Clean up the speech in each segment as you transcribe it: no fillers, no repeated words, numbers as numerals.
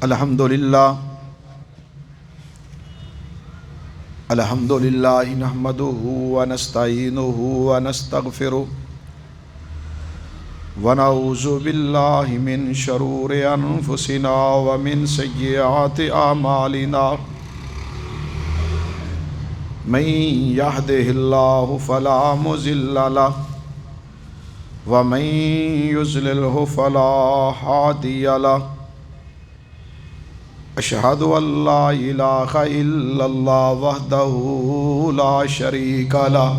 الحمدللہ نحمدہ ونستعینہ ونستغفرہ ونعوذ باللہ من شرور انفسنا ومن سیئات اعمالنا من یہدہ اللہ فلا مضل لہ ومن یضللہ فلا ہادی لہ اشہد ان لا الہ الا اللہ وحدہ لا شریک لہ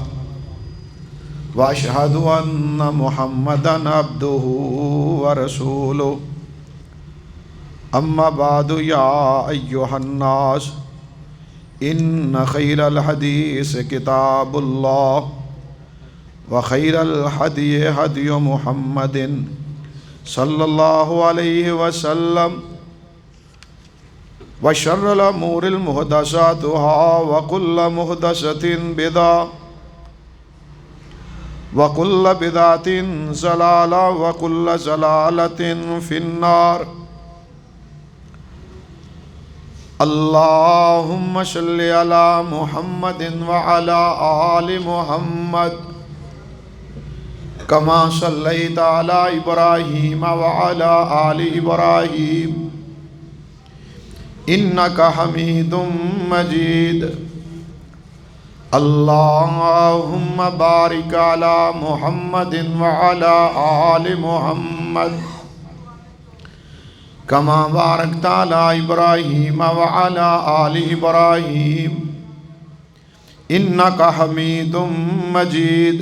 واشہد ان محمدا عبدہ ورسولہ اما بعد یا ایہا الناس ان خیر الحدیث کتاب اللہ وخیر الہدی ہدی محمد صلی اللہ علیہ وسلم وشر الامور محدثاتها وكل محدثة بدعة وكل بدعة ضلالة وكل ضلالة في النار اللهم صل على محمد وعلى آل محمد كما صليت على إبراهيم وعلى آل إبراهيم انک حمید مجید اللہم بارک علی محمد وعلی آل محمد کما بارکت علی ابراہیم وعلی آل ابراہیم انک حمید مجید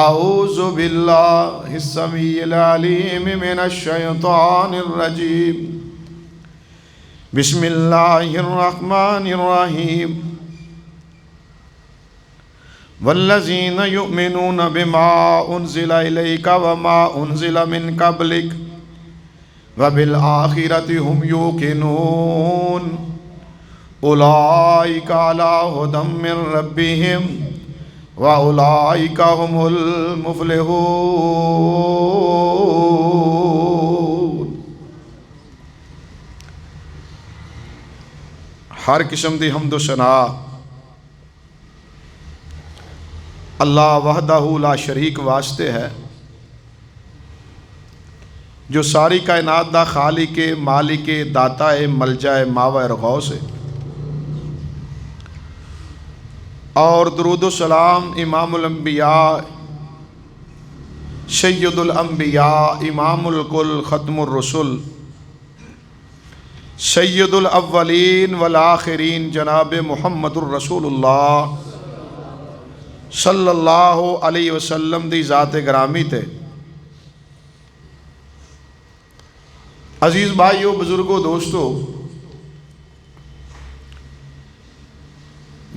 اعوذ باللہ السمیع العلیم من الشیطان الرجیم بسم اللہ الرحمن الرحیم والذین یؤمنون بما انزل الیک وما انزل من قبلک وبالآخرۃ هم یوقنون اولئک علی ھدی من ربہم واولئک هم المفلحون۔ ہر قسم دی حمد و ثنا اللہ وحدہ لا شریک واسطے ہے جو ساری کائنات دا خالق مالک داتا ملجا ماوا غوث ہے، اور درود و سلام امام الانبیاء سید الانبیاء امام الکل ختم الرسل سید الاولین والآخرین جناب محمد الرسول اللہ صلی اللہ علیہ وسلم دی ذات گرامی تے عزیز بھائیو بزرگوں دوستو،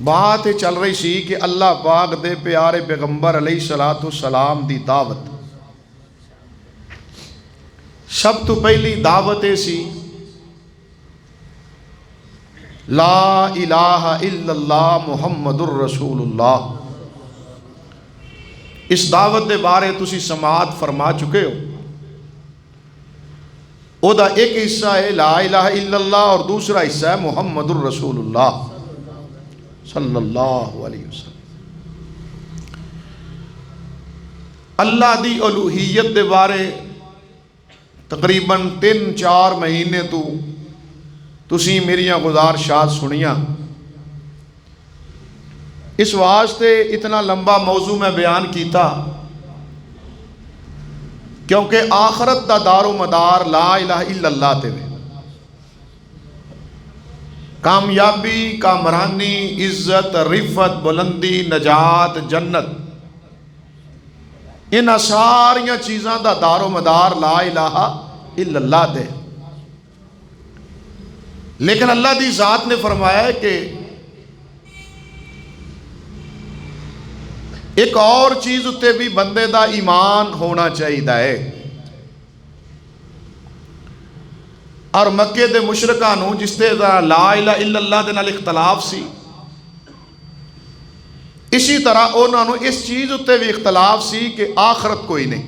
بات چل رہی سی کہ اللہ پاک دے پیارے پیغمبر علیہ السلام دی دعوت، سب تو پہلی دعوت سی لا الہ الا اللہ محمد الرسول اللہ۔ اس دعوت دے بارے تسی سماعت فرما چکے ہو۔ او دا ایک حصہ ہے لا الہ الا اللہ اور دوسرا حصہ ہے محمد الرسول اللہ صلی اللہ علیہ وسلم۔ اللہ دی الوہیت دے بارے تقریباً 3-4 مہینے تو تسی میریاں گزارشات سنیاں، اس واسطے اتنا لمبا موضوع میں بیان کیتا کیونکہ آخرت دا دار و مدار لا الہ الا اللہ تے وے۔ کامیابی، کامرانی، عزت، رفت، بلندی، نجات، جنت، ان ساریاں چیزاں دا دار و مدار لا الہ الا اللہ تے۔ لیکن اللہ دی ذات نے فرمایا ہے کہ ایک اور چیز اتے بھی بندے دا ایمان ہونا چاہیے، اور مکے دے مشرکاں نو جس تے لا الہ الا اللہ دے نال اختلاف سی، اسی طرح انہوں نے اس چیز اتے بھی اختلاف سی کہ آخرت کوئی نہیں۔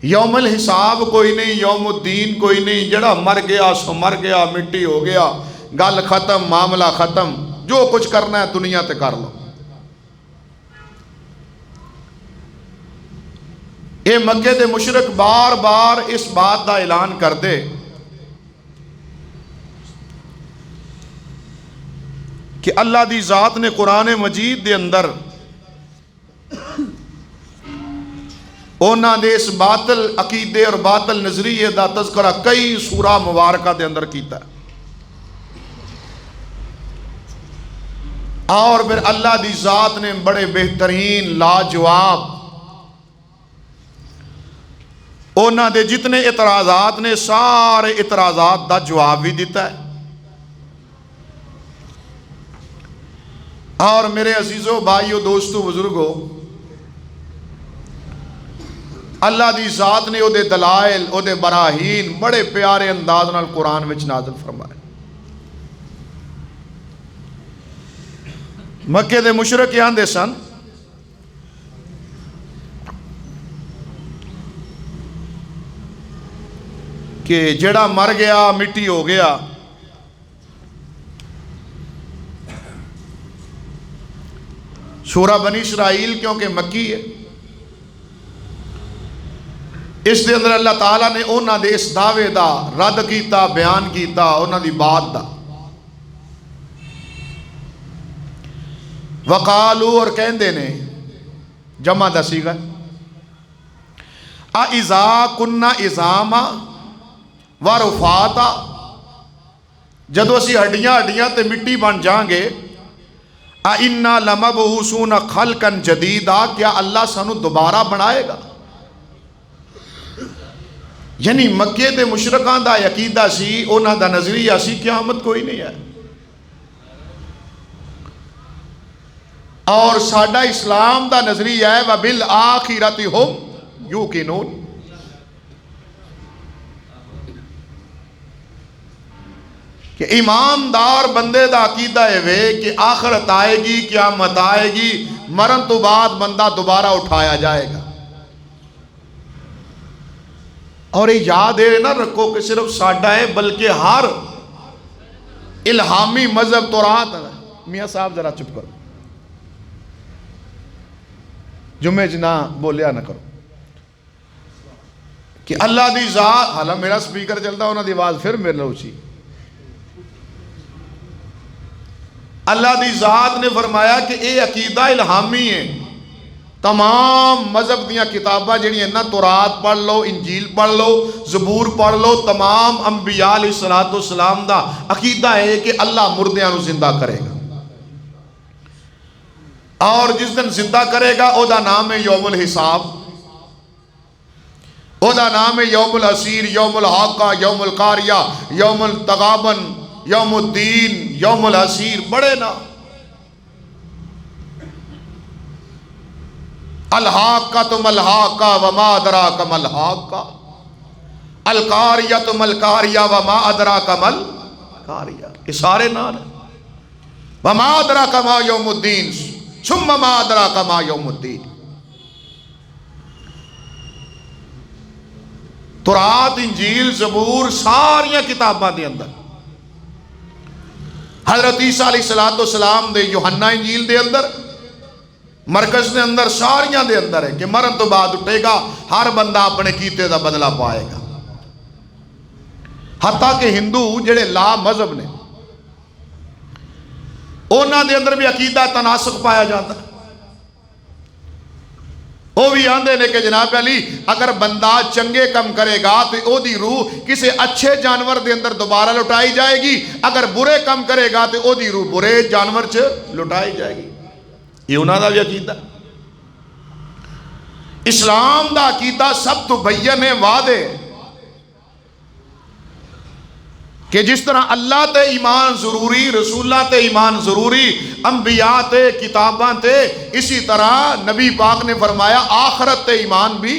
یوم الحساب کوئی نہیں، یوم الدین کوئی نہیں، جڑا مر گیا سو مر گیا، مٹی ہو گیا، گل ختم، معاملہ ختم، جو کچھ کرنا ہے دنیا تے کر لو۔ اے مکے دے مشرک بار بار اس بات دا اعلان کر دے کہ اللہ دی ذات نے قرآن مجید دے اندر اونا دے اس باطل عقیدے اور باطل نظریے دا تذکرہ کئی سورہ مبارکہ دے اندر کیتا ہے، اور پھر اللہ دی ذات نے بڑے بہترین لاجواب اونا دے جتنے اعتراضات نے سارے اعتراضات دا جواب بھی دیتا ہے۔ اور میرے عزیزو بھائیو دوستو بزرگو، اللہ دی ذات نے او دے دلائل او دے براہین بڑے پیارے انداز نال قرآن وچ نازل فرمائے۔ مکے دے مشرک آندے سن کہ جڑا مر گیا مٹی ہو گیا، سورہ بنی اسرائیل کیونکہ مکی ہے، اس دے اندر اللہ تعالیٰ نے اونا دے اس دعوے دا رد کیتا، بیان کیتا اونا دی بات دا۔ وقالو اور کہندے نے جمع دا سیغا اَإِذَا كُنَّا عِظَامًا وَرُفَاتًا، جدو اسی ہڈیاں تے مٹی بن جائیں گے، اِنَّا لَمَبْعُوثُونَ خَلْقًا جَدِيدًا، کیا اللہ سانو دوبارہ بنائے گا؟ یعنی مکے دے مشرکان دا عقیدہ سی، اونا دا نظریہ سی قیامت کوئی نہیں ہے، اور ساڈا اسلام دا نظریہ ہے وَبِالْآخِرَةِ هُمْ يُوقِنُونَ، کہ ایماندار بندے دا عقیدہ ہے وے کہ آخرت آئے گی، قیامت آئے گی، مرن تو بعد بندہ دوبارہ اٹھایا جائے گا۔ اور یہ یاد ہے نہ رکھو کہ صرف ساڈا ہے بلکہ ہر الہامی مذہب تورات ہے۔ میاں صاحب ذرا چپ کرو، جمعے جنا بولیا نہ کرو کہ اللہ دی ذات، حالا میرا سپیکر چلتا انہوں دی آواز پھر میرے لو چی، اللہ دی ذات نے فرمایا کہ اے عقیدہ الہامی ہے، تمام مذہب دیاں کتاباں جڑی ہیں نا، تورات پڑھ لو، انجیل پڑھ لو، زبور پڑھ لو، تمام انبیاء علیہ السلام دا عقیدہ ہے کہ اللہ مردیاں نو زندہ کرے گا، اور جس دن زندہ کرے گا او دا نام ہے یوم الحساب، او دا نام ہے یوم العسیر، یوم الحاقہ، یوم القاریہ، یوم التغابن، یوم الدین، یوم العسیر، بڑے نا۔ الحاقہ ملحاقہ وما ادراک ملحاقہ، القاریہ ملقاریہ وما ادراک ملقاریہ، یہ سارے نام ہیں۔ وما ادراک ما یوم الدین ثم ما ادراک ما یوم الدین۔ تورات، انجیل، زبور، ساریاں کتاباں دے اندر حضرت عیسیٰ علیہ السلام دے یوحنا انجیل دے اندر، مرکز دے اندر، ساریاں دے اندر ہے کہ مرن تو بعد اٹھے گا، ہر بندہ اپنے کیتے دا بدلہ پائے گا۔ حتیٰ کہ ہندو جڑے لا مذہب نے اونا دے اندر بھی عقیدہ تناسخ پایا جاتا ہے، وہ بھی آندے نے کہ جناب علی اگر بندہ چنگے کم کرے گا تو او دی روح کسی اچھے جانور دے اندر دوبارہ لٹائی جائے گی، اگر برے کم کرے گا تو او دی روح برے جانور چ لٹائی جائے گی۔ یہ انہاں دا بھی عقیدہ۔ اسلام دا عقیدہ سب تو بین ہے، واضح کہ جس طرح اللہ تے ایمان ضروری، رسولہ تے ایمان ضروری، انبیاء تے، کتاباں تے، اسی طرح نبی پاک نے فرمایا آخرت تے ایمان بھی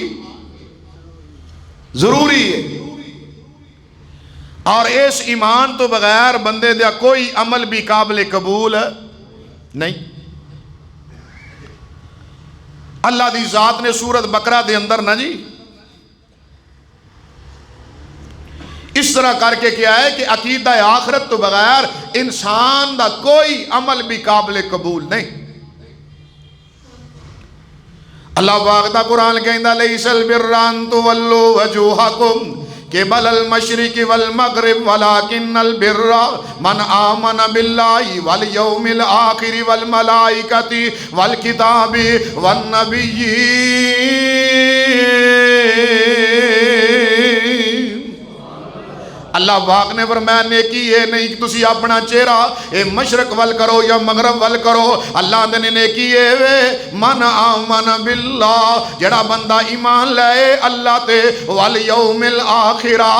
ضروری ہے، اور اس ایمان تو بغیر بندے دیا کوئی عمل بھی قابل قبول نہیں۔ اللہ دی ذات نے سورت بقرہ دے اندر نا جی اس طرح کر کے کیا ہے کہ عقیدہ آخرت تو بغیر انسان دا کوئی عمل بھی قابل قبول نہیں۔ اللہ پاک دا قرآن کہندا لیس البر ان تولوا وجوہکم قبل المشرق والمغرب ولكن البر من آمن باللہ والیوم الآخر والملائکۃ والکتاب والنبیین۔ اللہ پاک نے فرمایا نیکی یہ نہیں کہ تسی اپنا چہرہ اے مشرق ول کرو یا مغرب ول کرو، اللہ نے نیکی یہ وے من آمن باللہ، جڑا بندہ ایمان لائے اللہ تے، والیوم الآخرہ،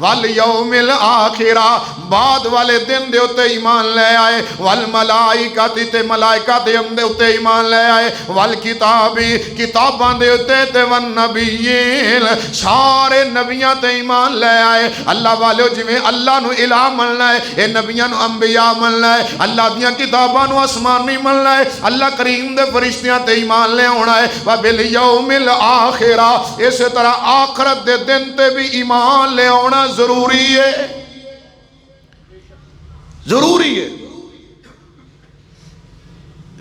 والیوم الآخرہ، بعد والے دن دے اتے ایمان لے آئے، والملائکۃ تے ملائکہ دے اتے ایمان لے آئے، والکتابی کتاباں دے اتے تے والنبیین سارے نبیاں تے ایمان لے آئے۔ اللہ والے جویں اللہ نو الہ مننا ہے، اے نبیاں نو انبیاء مننا ہے، اللہ دیاں کتاباں نو آسمانی مننا ہے، اللہ کریم دے فرشتیاں تے ایمان لے ہونا ہے، وبالیوم الآخرہ، اسی طرح آخرت دے دن تے بھی ایمان لے ہونا ضروری ہے، ضروری ہے۔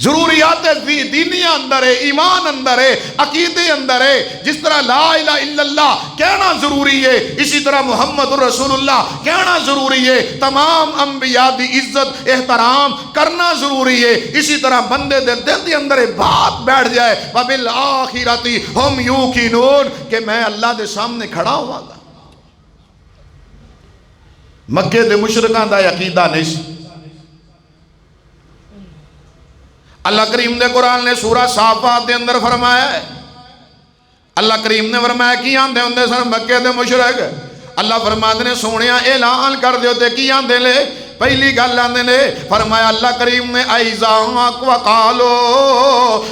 ضروریات دینی اندر ہے، ایمان اندر ہے، عقیدے اندر ہے۔ جس طرح لا الہ الا اللہ کہنا ضروری ہے، اسی طرح محمد رسول اللہ کہنا ضروری ہے۔ تمام انبیاء دی عزت احترام کرنا ضروری ہے۔ اسی طرح بندے دے دل دے اندر بات بیٹھ جائے وبالآخرۃ ہم یوقنون کہ میں اللہ دے سامنے کھڑا ہوا گا۔ مکے دے مشرکان دا عقیدہ نہیں سی۔ اللہ کریم دے قرآن نے سورہ صافات دے اندر فرمایا ہے، اللہ کریم نے فرمایا کی آندے ہوندے سن مکے دے مشرک، اللہ فرماندے نے سونیا اعلان کر دیو تے کی آندے لے، پہلی گل آندے نے فرمایا اللہ کریم نے ایزا وقالو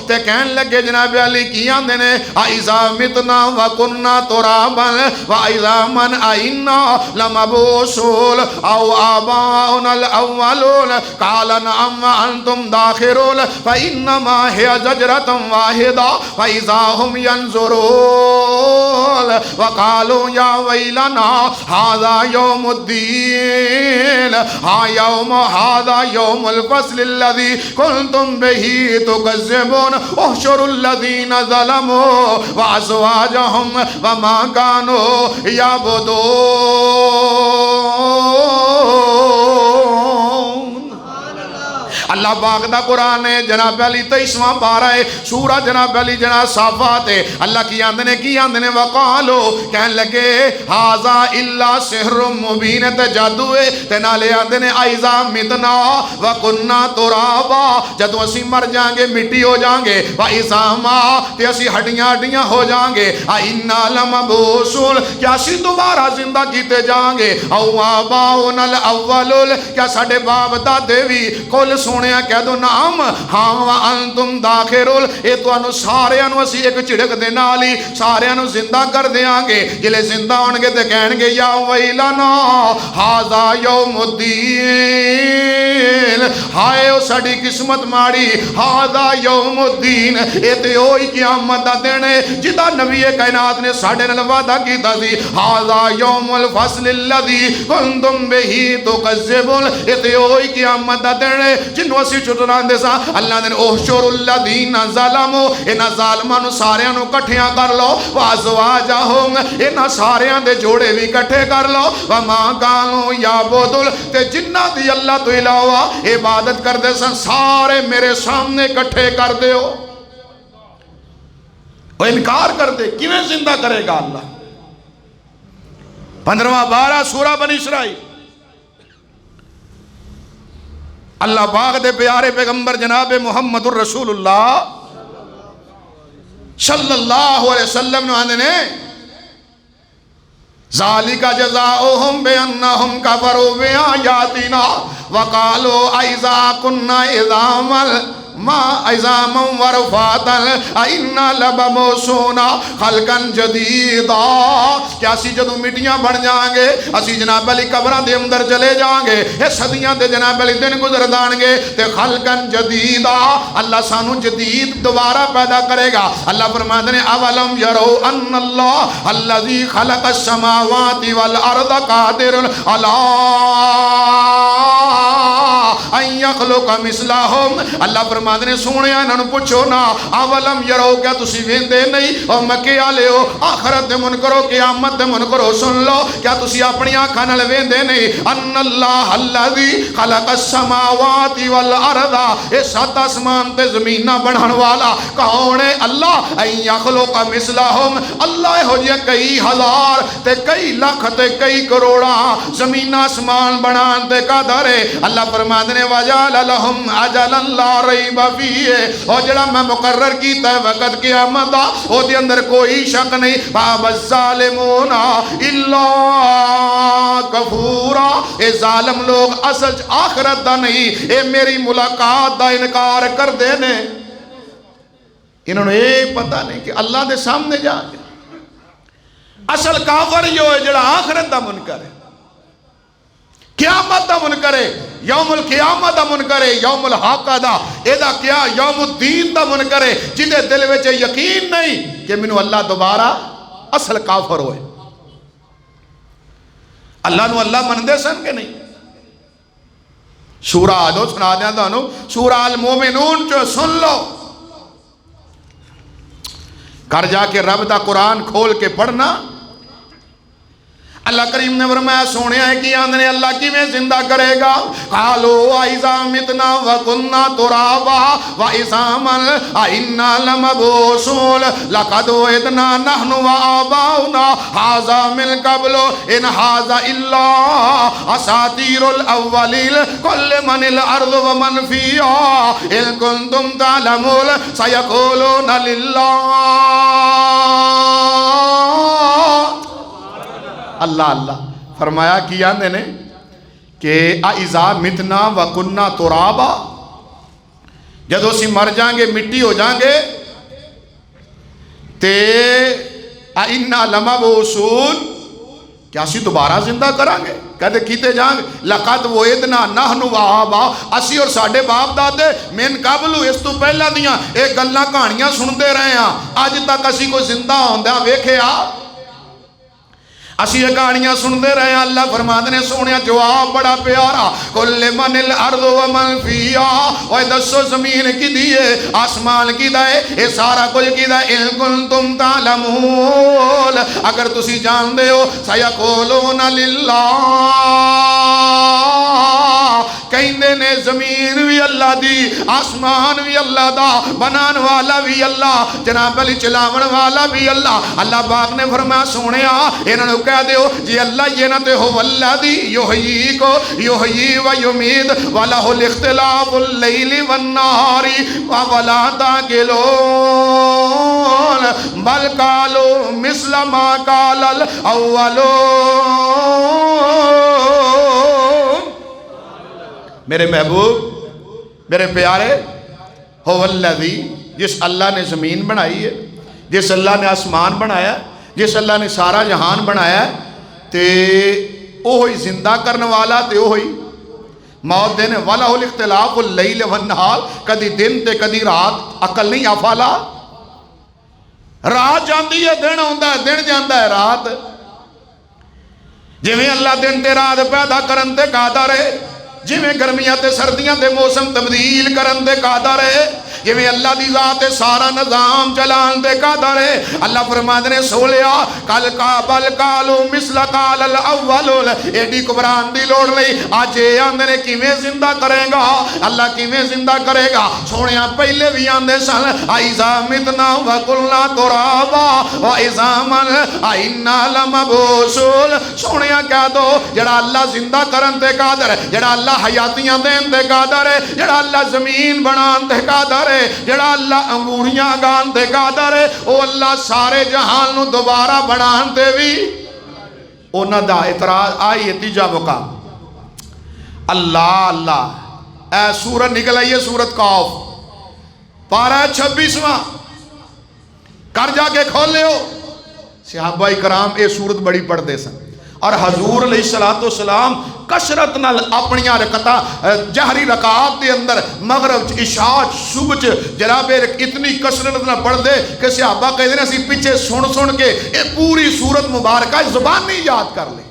تے کہن لگے جناب علی کی آندے نے ایزا متنا وکننا ترابا و ایزا من اینا لمبوسول او آباؤنا الاولون قال نعم وانتم داخرون فانما هي زجرة واحدة فاذا هم ينظرون وقالوا يا ويلنا هذا يوم الدين یوم هذا یوم الفصل الذي كنتم به تكذبون احشروا الذين ظلموا وازواجهم وما كانوا يعبدون۔ اللہ پاک دا قرآن ہے جناب علی 23واں پارہ ہے سورہ جناب علی جناب صافات ہے۔ اللہ کی آندنے وقالو کہن لگے ہاذا الا سحر مبین تے جادو ہے تے نالے آندنے ایزا متنا وکننا ترابا، جدو اسی مر جائیں گے مٹی ہو جائیں گے، وَإِذَامَا تے اسی ہڈیاں ہڈیاں ہو جائیں گے، اِنَّا لَمَبُوسُونَ کیا اسی دوبارہ زندہ کیتے جائیں گے، او آباؤنا الاولون کیا ساڑھے باپ دادے بھی کل سونیا کہہ دو نعم ہاں وانتم داخرون، اے تو انو سارے انو اسی ایک چڑک دے نالی سارے انو زندہ کر دیاں گے، جلے زندہ ہونگے تے کہن گے یا ویلنا ہاذا یوم الدین، ہائے او ساڑی قسمت ماڑی، ہاذا یوم الدین، اے تے ہوئی قیامت دا دینے جدا نبی کائنات نے ساڑھے نل وعدہ کیتا سی، ہاذا یوم الفصل الذی کنتم بہی تکذبون، اے تے ہوئی قیامت دا دینے جنہوں اسی چھٹران دے سا اللہ نے احشر الذین ظلموا انہا ظالمانو ساریانو کٹھیاں کر لو، وازواجہم انہا ساریان دے جوڑے بھی کٹھے کر لو، وما کانوا یعبدون تے جنہ دی اللہ تو علاوہ عبادت کر دے سن سارے میرے سامنے کٹھے کر دے ہو۔ وہ انکار کر دے کیویں زندہ کرے گا اللہ؟ 15واں بارہ سورہ بنی اسرائیل۔ اللہ پاک دے پیارے پیغمبر جناب محمد الرسول اللہ صلی اللہ علیہ وسلم نے آنے نے ذالک جزاؤہم بِأَنَّهُمْ كَفَرُوا بِآيَاتِنَا وَقَالُوا أَإِذَا كُنَّا عِظَامًا ما عظاما ورفاتا اینا لمبعوثون خلقا جدیدا، کیا اسی جدو مٹیاں بن جائیں گے اسی جناب علی قبراں دے اندر چلے جائیں گے، یہ صدیاں دے جناب علی دن گزر دان گے تے خلقا جدیدا اللہ سانو جدید دوبارہ پیدا کرے گا۔ اللہ فرماتے ہیں اولم یرو ان اللہ الذی خلق السماوات والارض قادر علی ان یخلق مثلہم، اللہ فرماتے ہیں سونے انہوں پوچھو نا اولم یرو کیا تسی ویندے نہیں، اور مکے آلے ہو آخرت دے منکرو قیامت دے منکرو سن لو، کیا تسی اپنی آنکھاں نال ویندے نہیں ان اللہ الذی خلق السماوات والارض، اے سات آسمان تے زمینہ بنان والا کون ہے؟ اللہ ان یخلق مثلہم، اللہ ہو جائے کئی ہزار تے کئی لاکھ تے کئی کروڑا زمین آسمان بنان تے قادر ہے۔ اللہ فرماتے ہیں وَجَعَلَ لَهُمْ أَجَلًا لَا رَيْبَ فِيهِ، اور جڑا میں مقرر کیتا ہے وقت قیامت دا او دے اندر کوئی شک نہیں، فَأَبَى الظَّالِمُونَ إِلَّا كَفُورًا، اے ظالم لوگ اصل آخرت دا نہیں اے میری ملاقات دا انکار کر دینے، انہوں نے یہ پتہ نہیں کہ اللہ دے سامنے جا کے اصل کافر جو ہے جڑا آخرت دا منکر ہے، قیامت دا منکر ہے، یوم القیامت دا منکر ہے، یوم الحق دا ایدہ کیا یوم الدین دا منکر ہے، جدے دل وچ یقین نہیں کہ منو اللہ دوبارہ اصل کافر ہوئے۔ اللہ نو اللہ من دے سن کے نہیں۔ سورہ آدھو سنا دیا دانو، سورہ المومنون جو سن لو، کر جا کے رب دا قرآن کھول کے پڑھنا۔ اللہ کریم نے فرمایا سونے آئے کی آندھنے اللہ کی میں زندہ کرے گا، قالوا وَإِذَا مِتْنَا وَكُنَّا تُرَابًا وَعِظَامًا أَإِنَّا لَمَبْعُوثُونَ لَقَدْ وَعِدْنَا نَحْنُ وَآبَاؤُنَا هَذَا مِن قَبْلُ إِنْ هَذَا إِلَّا أَسَاطِيرُ الْأَوَّلِينَ قُلْ لِمَنِ الْأَرْضُ وَمَنْ فِيهَا إِن كُنتُمْ تَعْلَمُونَ سَيَقُولُونَ لِلَّهِ، اللہ اللہ فرمایا کیا میں نے کہ اِذَا مِتْنَا وَكُنَّا تُرَابًا، جدو سی مر جائیں گے مٹی ہو جائیں گے تے اِنَّا لَمَبْعُوثُونَ، کیا اسی دوبارہ زندہ کریں گے؟ کہتے کیتے جائیں گے لَقَدْ وَعِدْنَا نَحْنُ وَآبَاؤُنَا، اسی اور ساڑھے باپ دادے من قبل اس تو پہلا دیاں ایک گلاں کہانیاں سنتے رہے ہیں، آج تک اسی کو زندہ ہوندہ ویکھے اسی یہ کہانیاں سنتے رہے ہیں۔ اللہ فرماتے ہیں سونے جواب بڑا پیارا، قُلْ لِمَنِ الْأَرْضُ وَمَنْ فِيهَا، اور دسو زمین کی دیئے آسمان کی دائے اے سارا کچھ کی دائے اِن كُنتُمْ تَعْلَمُونَ، اگر تسی جان دے ہو سَيَقُولُونَ لِلَّهِ، کہندے نے زمین بھی اللہ دی، آسمان بھی اللہ دا، بنان والا بھی اللہ، جناب علی چلاون والا بھی اللہ۔ اللہ پاک نے فرمایا سونے انہوں نے کہہ دیو جی اللہ یہ نہ تے ہو والذی یحیی کو یحیی و یمید وَلَهُ الاختلاف اللیل والنہار وَلَا تَعْقِلُونَ بَلْ قَالُوا مِثْلَ مَا قَالَ الْأَوَّلُونَ، میرے محبوب میرے پیارے، ہو والذی، جس اللہ نے زمین بنائی ہے، جس اللہ نے آسمان بنایا ہے، جس اللہ نے سارا جہان بنایا ہے تے اوہی زندہ کرنے والا تے اوہی موت دینے والا، الاختلاف اللیل والنہار، کدی دن تے کدی رات، عقل نہیں افالا، رات جاندی ہے دن ہوندہ ہے، دن جاندہ ہے رات، جویں اللہ دن تے رات پیدا کرن تے قادر ہے، جویں گرمیاں تے سردیاں تے موسم تبدیل کرن تے قادر ہے، جویں اللہ دی ذات سارا نظام چلان دے قادر ہے۔ اللہ فرماتے نے سولیا کل بل قالوا مثل قال الاولون، ایڈی قبران دی لوڑ نہیں، آج یہ آندے نے کیویں زندہ کرے گا اللہ، کیویں زندہ کرے گا؟ سونیا پہلے بھی آندے سن اِذَا مِتْنَا وَكُنَّا تُرَابًا وَعِظَامًا أَإِنَّا لَمَبْعُوثُونَ، سونیا کہہ دو جڑا اللہ زندہ کرن تے قادر ہے، جڑا اللہ حیاتیاں دین تے قادر ہے، جڑا اللہ زمین بنان تے قادر ہے، جڑا اللہ انگوریاں گان تے قادر ہے، او اللہ سارے جہان نو دوبارہ بنان تے بھی اونا دا اعتراض آئی تیجا مقام اللہ اللہ۔ اے سورت نکل آئی ہے سورت قاف، پارہ 26واں کر جا کے کھولے ہو. صحابہ کرام اے سورت بڑی پڑھتے سن اور حضور علیہ السلام کثرت نال اپنیاں رکعتاں جہری رکعات دے اندر مغرب عشاء صبح جناب اتنی کثرت نال پڑھ دے کہ صحابہ کہتے ہیں اسی پیچھے سن کے اے پوری سورت مبارکہ زبانی یاد کر لے.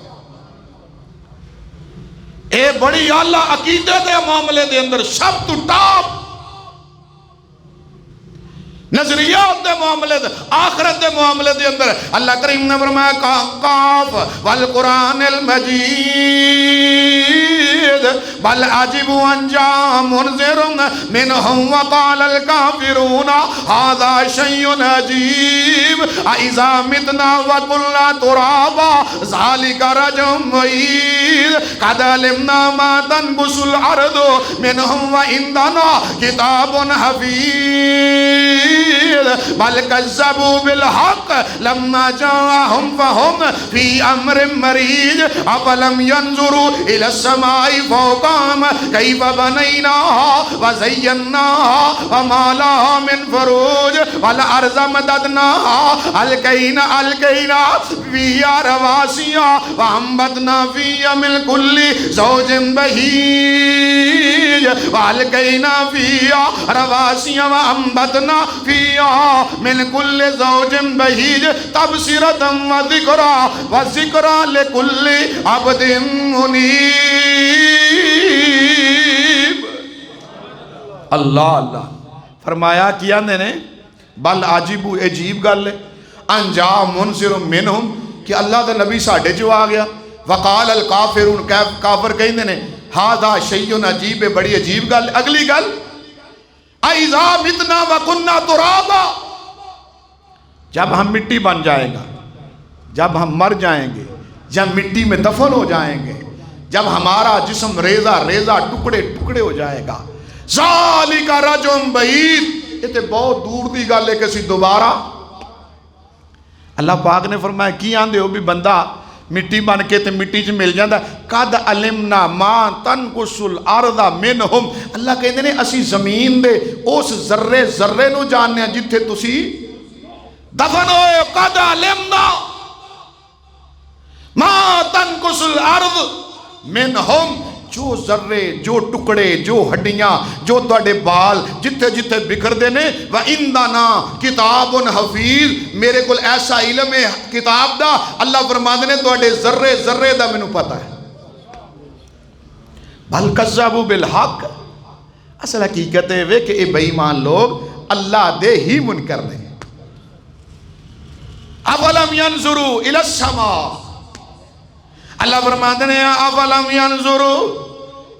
اے بڑی اعلیٰ عقیدے دے معاملے دے اندر سب تو ٹاپ نظریات دے معاملے دے آخرت دے معاملے دے اندر اللہ کریم نے فرمایا قاف والقرآن المجید بل عجبوا ان جاء منذر منهم وقال الكافرون هذا شيء عجيب اذا متنا وكنا ترابا ذلك رجع بعيد قد علمنا ما تنقص الارض منهم وعندنا كتاب حفيظ بل كذبوا بالحق لما جاءهم فهم في امر مريج افلم ينظروا الى السماء فوقهم كيف بنيناها وزيناها وما لها من فروج والارض مددناها الكينا فيها رواسي وانبتنا فيها من كل زوج بهيج والكينا فيها رواسي وانبتنا فيها من كل زوج بهيج تبصرة وذكرى لكل عبد منيب. اللہ اللہ فرمایا کیا نے بل عجیبو عجیب گل ہے انجا منذر منہم کہ اللہ دا نبی ساڑھے جو آ گیا. وقال الکافرون کافر کہیں نے ہاذا شیء عجیب ہے بڑی عجیب گل. اگلی گل اِذَا مِتْنَا وَكُنَّا تُرَابًا جب ہم مٹی بن جائیں گا جب ہم مر جائیں گے جب مٹی میں دفن ہو جائیں گے جب ہمارا جسم ریزہ ٹکڑے ٹکڑے ہو جائے گا ذَلِكَ رَجْعٌ بَعِيدٌ یہ تے بہت دور دی گل ہے کہ اسی دوبارہ. اللہ پاک نے فرمایا کی آندے ہو بھی بندہ مٹی بن کے تے مٹی چ مل جاندہ قد علمنا ما تنقص الارض منہم اللہ کہندے نے اسی زمین دے اس ذرے نو جاننے ہیں جتھے تسی دفن ہوئے. قد علمنا ما تنقص الارض منہم جو ذرے جو ٹکڑے جو ہڈیاں جو تواڈے بال جتھے جتھے بکھر دینے وَإِنْدَنَا كِتَابٌ حَفِيظٌ میرے کول ایسا علم ہے کتاب دا اللہ فرماندے نے تواڈے ذرے دا مینوں پتہ ہے. بل کذبوا بالحق اصل حقیقت ہے کہ اے بے ایمان لوگ اللہ دے ہی منکر نے. اَوَلَمْ يَنْظُرُوا إِلَى السَّمَاءِ اللہ فرماتے ہیں اَوَلَمْ يَنْظُرُوا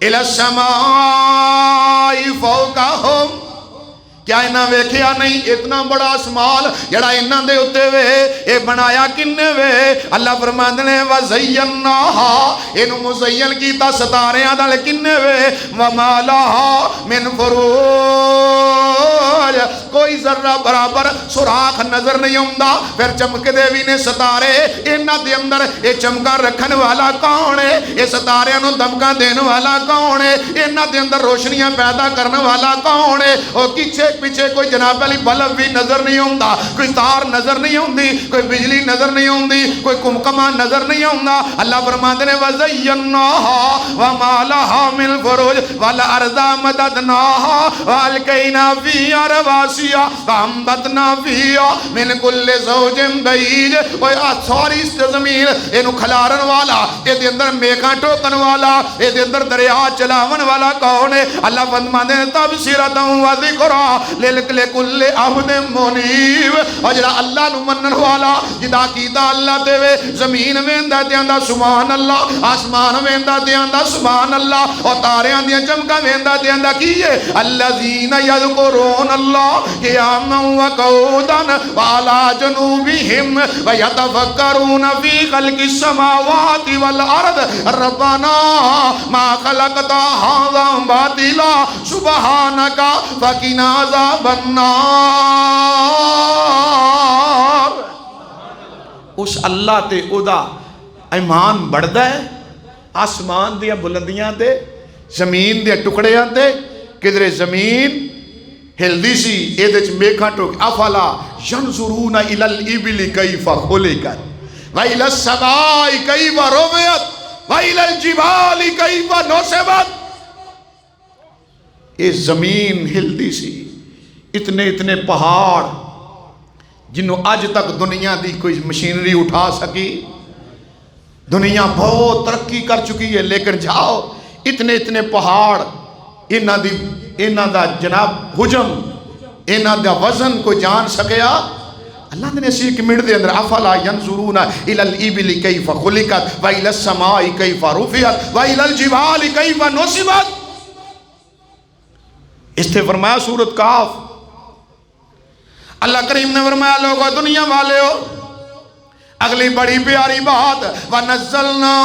إِلَى السَّمَاءِ فَوْقَهُمْ کیا انہاں ویکھیا نہیں اتنا بڑا آسمان جڑا انہاں دے اتے وے اے بنایا کنے وے. اللہ فرماندے نے وَزَيَّنَّاهَا اینو مزین کیتا ستاریاں دل کنے وے وَمَا لَهَا مِن فُرُوجٍ کوئی ذرہ برابر سوراخ نظر نہیں ہوندا. پھر چمک دے وی نے ستارے انہاں دے اندر اے چمکا رکھن والا کون ہے اے ستاریاں نو دمکا دین والا کون ہے انہاں دے اندر روشنیاں پیدا کرنے والا کون ہے. او پیچھے کوئی جناب علی بلب بھی نظر نہیں ہوندا کوئی تار نظر نہیں ہوندی کوئی بجلی نظر نہیں ہوندی کوئی کمکمہ نظر نہیں ہوندا. اللہ فرماتے ہیں وَزَيَّنَّاهَا وَمَا لَهَا مِن فُرُوجٍ وَالْأَرْضَ مَدَدْنَاهَا وَأَلْقَيْنَا فِيهَا رَوَاسِيَ وَأَنبَتْنَا فِيهَا مِن كُلِّ زَوْجٍ بَهِيجٍ وہ ساری زمین اینو کھلارن والا اے دے اندر میکاں ٹوکن والا اے دے اندر دریا چلاون والا کون ہے. اللہ فرماتے ہیں تَبْصِرَةً وَذِكْرَىٰ لِكُلِّ عَبْدٍ مُنِیبٍ اور جڑا اللہ نو منن والا جدا کیتا اللہ دے وے زمین ویندا دیاندا سبحان اللہ آسمان ویندا دیاندا سبحان اللہ اور تاریاں دیاں چمکاں ویندا دیاندا کیے الذین یذکرون اللہ قیاما وقعودا وعلی جنوبہم ویتفکرون فی خلق السماوات والارض ربنا ما خلقت ھذا باطلا سبحانک فقنا عذاب النار. اس اللہ تے او دا ایمان بڑھدا ہے آسمان دیا بلندیاں تے زمین دیا ٹکڑیاں تے کدھر زمین ہلدی سی ایدے چ میکھاں ٹوک افلا ینظرون الی الابل کیف خلقت وإلی السماء کیف رفعت وإلی الجبال کیف نصبت. یہ زمین ہلدی سی، اتنے اتنے پہاڑ جنہوں آج تک دنیا دی کوئی مشینری اٹھا سکی. دنیا بہت ترقی کر چکی ہے لیکن جاؤ اتنے اتنے پہاڑ انہاں دا جناب حجم انہاں دا وزن کو جان سکیا. اللہ نے اسی ایک منٹ دے اندر افلا ینظرون الی الابل کیف خلقت والی السماء کیف رفعت والی الجبال کیف نصبت. اس نے فرمایا سورۃ کاف، اللہ کریم نے فرمایا لوگو دنیا والے ہو، اگلی بڑی پیاری بات وَنَزَّلْنَا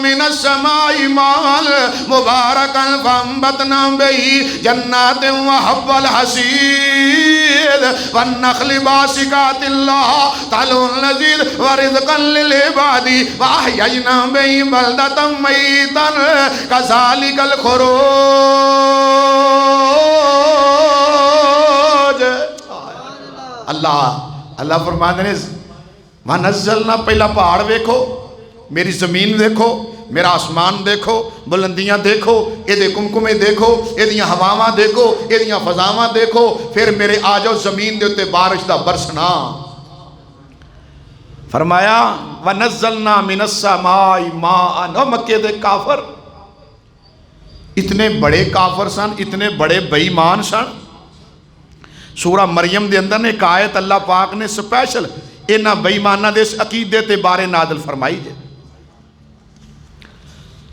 مِنَ السَّمَاءِ مَاءً مُبَارَكًا فَأَنبَتْنَا بِهِ جَنَّاتٍ وَحَبَّ الْحَصِيدِ وَالنَّخْلِ بَاسِقَاتٍ لَهَا طَلْعٌ نَضِيدٌ وَرِزْقًا لِلْعِبَادِ وَأَحْيَيْنَا بِهِ بَلْدَةً مَيْتًا كَذَلِكَ الْخُرُوجُ. اللہ فرماتے ہیں وَنَزَّلْنَا پہلا پہاڑ دیکھو، میری زمین دیکھو، میرا آسمان دیکھو، بلندیاں دیکھو، یہ کمکمے دیکھو، یہ ہواواں دیکھو، یہ فضاواں دیکھو، پھر میرے آ جاؤ زمین دے اتے بارش دا برسنا. فرمایا وَنَزَّلْنَا مِنَ السَّمَاءِ مَاءً. او مکے دے کافر اتنے بڑے کافر سن، اتنے بڑے بے ایمان سن. سورہ مریم دے اندر نے ایک آیت اللہ پاک نے سپیشل انہاں بے ایمانہ دے اس عقیدے تے بارے نازل فرمائی جائے.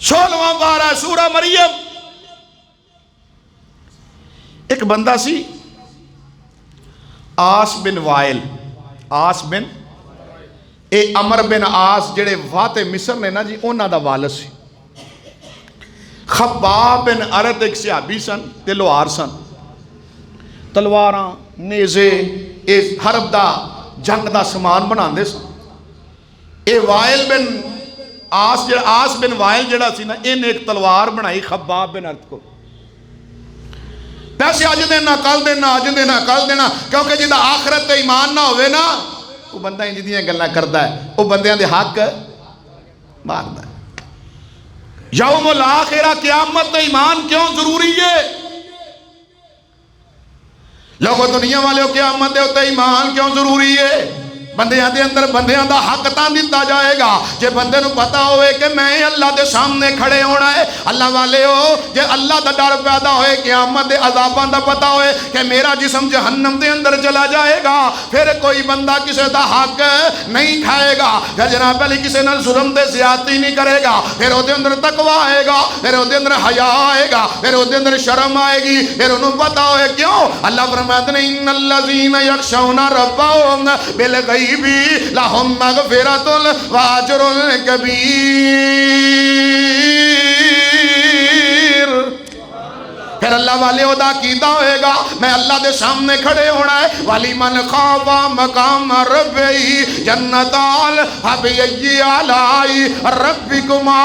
16واں پارہ سورہ مریم. ایک بندہ سی آس بن وائل، آس بن اے عمر بن آس جڑے فاتح مصر نے نا جی انہاں دا والد سی. خباب بن ارد ایک صحابی سن تے لوہار سن، تلواراں نیزے اس حرب دا جنگ دا سامان بنا دے سن. A while bin as bin while جڑا سی نا ان ایک تلوار بنائی خباب بن ارد کو. پیسے آج دینا کل دینا آج دینا کل دینا، کیونکہ جدہ آخرت تے ایمان نہ ہوئے نا وہ بندہ انج دیاں گلاں کردا ہے، وہ بندیاں دے حق ماردا ہے. یوم الآخرہ قیامت تے ایمان کیوں ضروری ہے؟ لوگوں دنیا والے ہو قیامت دے ہوتے ایمان کیوں ضروری ہے؟ بندیاں دے اندر بندیاں دا حق تاں دیتا جائے گا جے بندے نو پتا ہوئے کہ میں اللہ دے سامنے کھڑے ہونا ہے. اللہ والے ہو جے اللہ دا ڈر پیدا ہوئے قیامت دے عذاباں دا پتا ہوئے کہ میرا جسم جہنم دے اندر چلا جائے گا، پھر کوئی بندہ کسے دا حق نہیں کھائے گا، پھر جناب علی کسے نال ظلم دے زیادتی نہیں کرے گا، پھر او دے اندر تقوی آئے گا، پھر او دے اندر حیا آئے گا، پھر او دے اندر شرم آئے گی. پھر انہوں پتا ہوئے کیوں اللہ فرماتے ہیں ان الذین یخشون ربهم بالغیب لہم مغفرۃ واجر کبیر. پھر اللہ والے ادا کیتا ہوئے گا میں اللہ دے سامنے کھڑے ہونا ہے. والی من خاف مقام ربی جنتان فبأی آلاء ربکما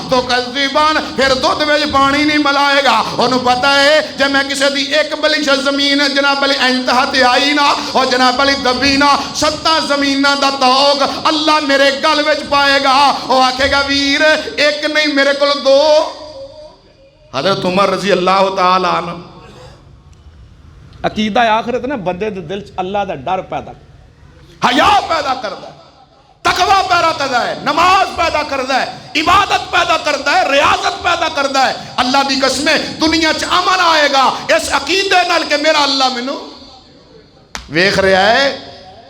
تکذبان. پھر دودھ وچ پانی نہیں ملائے گا. انہوں پتہ ہے جب میں کسی دی ایک بلش زمین جناب علی انتہا تے آئی نا اور جناب علی دبی نا 7 زمینہ دا توق اللہ میرے گل وچ پائے گا. وہ آکھے گا ویر ایک نہیں میرے کل 2. حضرت عمر رضی اللہ تعالیٰ عنہ عقیدہ آخرت نا بندے دے دل اللہ دا ڈر پیدا حیا پیدا کردا ہے، تقوی پیدا کردا ہے، نماز پیدا کردا ہے، عبادت پیدا کردا ہے، ریاضت پیدا کردا ہے. اللہ دی قسمیں دنیا چ امن آئے گا اس عقیدے نال کہ میرا اللہ مینوں ویکھ رہا ہے.